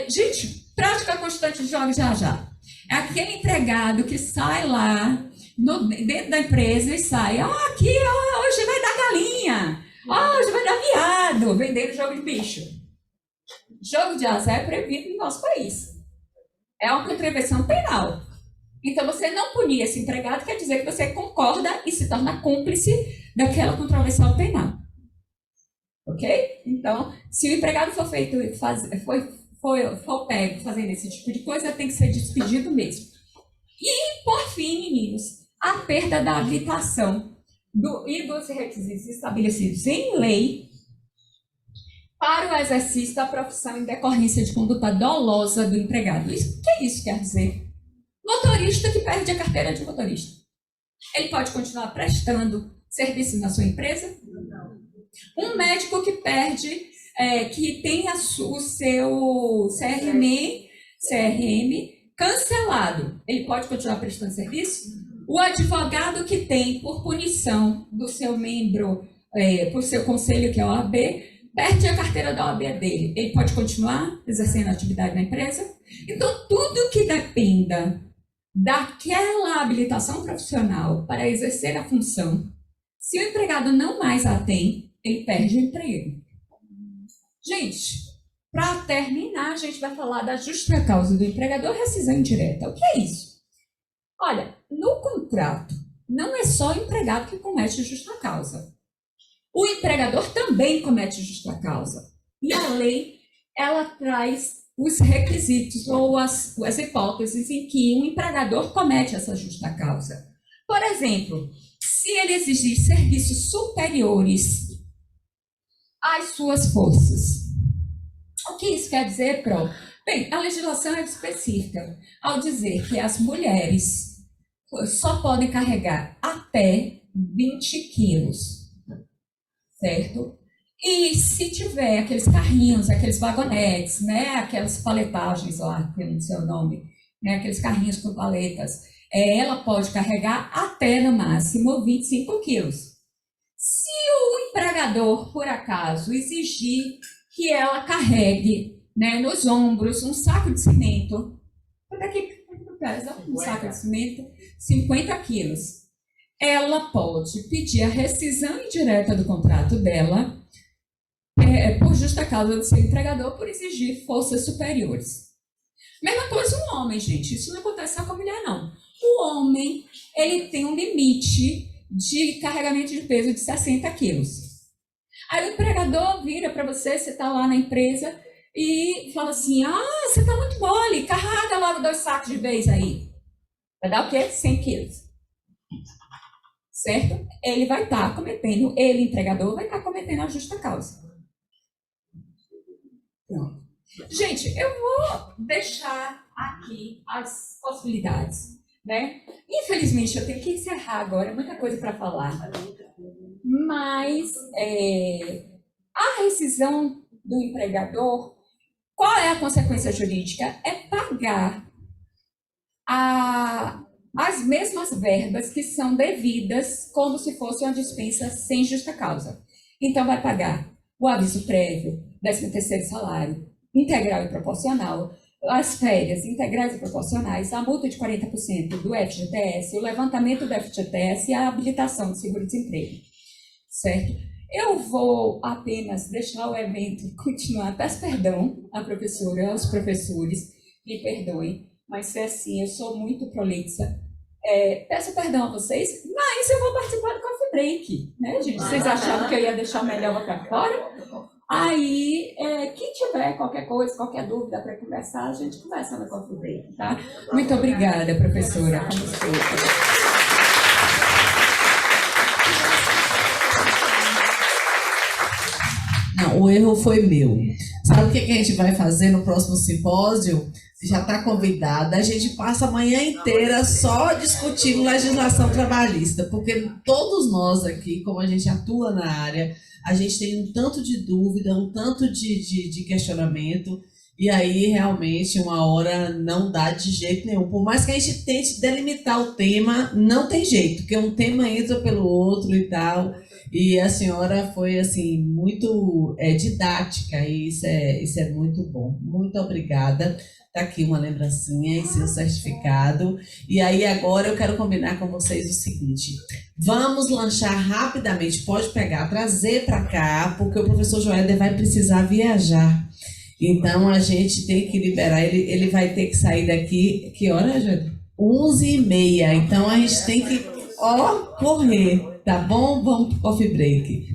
Speaker 2: Gente, prática constante de jogo já já. É aquele empregado que sai lá dentro da empresa e sai, aqui, hoje vai dar galinha. Hoje vai dar viado, vendendo jogo de bicho. Jogo de azar é proibido no nosso país. É uma contravenção penal. Então, você não punir esse empregado quer dizer que você concorda e se torna cúmplice daquela contravenção penal. Ok? Então, se o empregado for pego fazendo esse tipo de coisa, tem que ser despedido mesmo. E, por fim, meninos, a perda da habilitação e dos requisitos estabelecidos em lei para o exercício da profissão em decorrência de conduta dolosa do empregado. O que isso quer dizer? Motorista que perde a carteira de motorista. Ele pode continuar prestando serviço na sua empresa? Não. Um médico que perde, que tem o seu CRM cancelado, ele pode continuar prestando serviço? O advogado que tem, por punição do seu membro, por seu conselho, que é a OAB, perde a carteira da OAB dele, ele pode continuar exercendo atividade na empresa? Então, tudo que dependa daquela habilitação profissional para exercer a função, se o empregado não mais a tem, ele perde o emprego. Gente, para terminar, a gente vai falar da justa causa do empregador, rescisão indireta. O que é isso? Olha, no contrato, não é só o empregado que comete justa causa. O empregador também comete justa causa. E a lei, ela traz os requisitos ou as hipóteses em que um empregador comete essa justa causa. Por exemplo, se ele exigir serviços superiores às suas forças. O que isso quer dizer, Pro? Bem, a legislação é específica ao dizer que as mulheres só podem carregar até 20 quilos, certo? E se tiver aqueles carrinhos, aqueles vagonetes, né, aquelas paletagens lá, que eu não sei o nome, né, aqueles carrinhos com paletas, ela pode carregar até, no máximo, 25 quilos. Se o empregador, por acaso, exigir que ela carregue, né, nos ombros um saco de cimento, daqui pesa um saco de cimento, 50 quilos, ela pode pedir a rescisão indireta do contrato dela, por justa causa do seu empregador, por exigir forças superiores. Mesma coisa um homem, gente, isso não acontece só com a mulher, não. O homem, ele tem um limite de carregamento de peso de 60 quilos. Aí o empregador vira para você, você está lá na empresa e fala assim, você está muito mole, carrega logo 2 sacos de vez aí. Vai dar o quê? 100 quilos. Certo? Ele vai estar cometendo, empregador, vai estar cometendo a justa causa. Pronto. Gente, eu vou deixar aqui as possibilidades, né? Infelizmente, eu tenho que encerrar agora, muita coisa para falar. Mas a rescisão do empregador, qual é a consequência jurídica? É pagar as mesmas verbas que são devidas como se fosse uma dispensa sem justa causa. Então, vai pagar o aviso prévio, 13º salário, integral e proporcional, as férias integrais e proporcionais, a multa de 40% do FGTS, o levantamento do FGTS e a habilitação de seguro-desemprego. Certo? Eu vou apenas deixar o evento continuar. Peço perdão à professora, aos professores, me perdoem, mas se assim, eu sou muito prolixa. Peço perdão a vocês, mas eu vou participar do Coffee Break, né, gente? Vocês achavam que eu ia deixar o melhor para fora? Aí, quem tiver qualquer coisa, qualquer dúvida para conversar, a gente conversa no Coffee Break, tá? Muito obrigada, professora. Como sempre.
Speaker 11: Não, o erro foi meu. Sabe o que a gente vai fazer no próximo simpósio? Você já está convidada. A gente passa a manhã inteira só discutindo legislação trabalhista, porque todos nós aqui, como a gente atua na área, a gente tem um tanto de dúvida, um tanto de questionamento, e aí realmente uma hora não dá de jeito nenhum. Por mais que a gente tente delimitar o tema, não tem jeito, porque um tema entra pelo outro e tal. E a senhora foi assim muito didática, e isso é muito bom. Muito obrigada. Está aqui uma lembrancinha e seu certificado. E aí agora eu quero combinar com vocês o seguinte: vamos lanchar rapidamente. Pode pegar, trazer para cá, porque o professor Joéder vai precisar viajar. Então a gente tem que liberar. Ele vai ter que sair daqui. Que hora, Joéder? 11h30. Então a gente tem que correr. Tá bom? Vamos pro coffee break.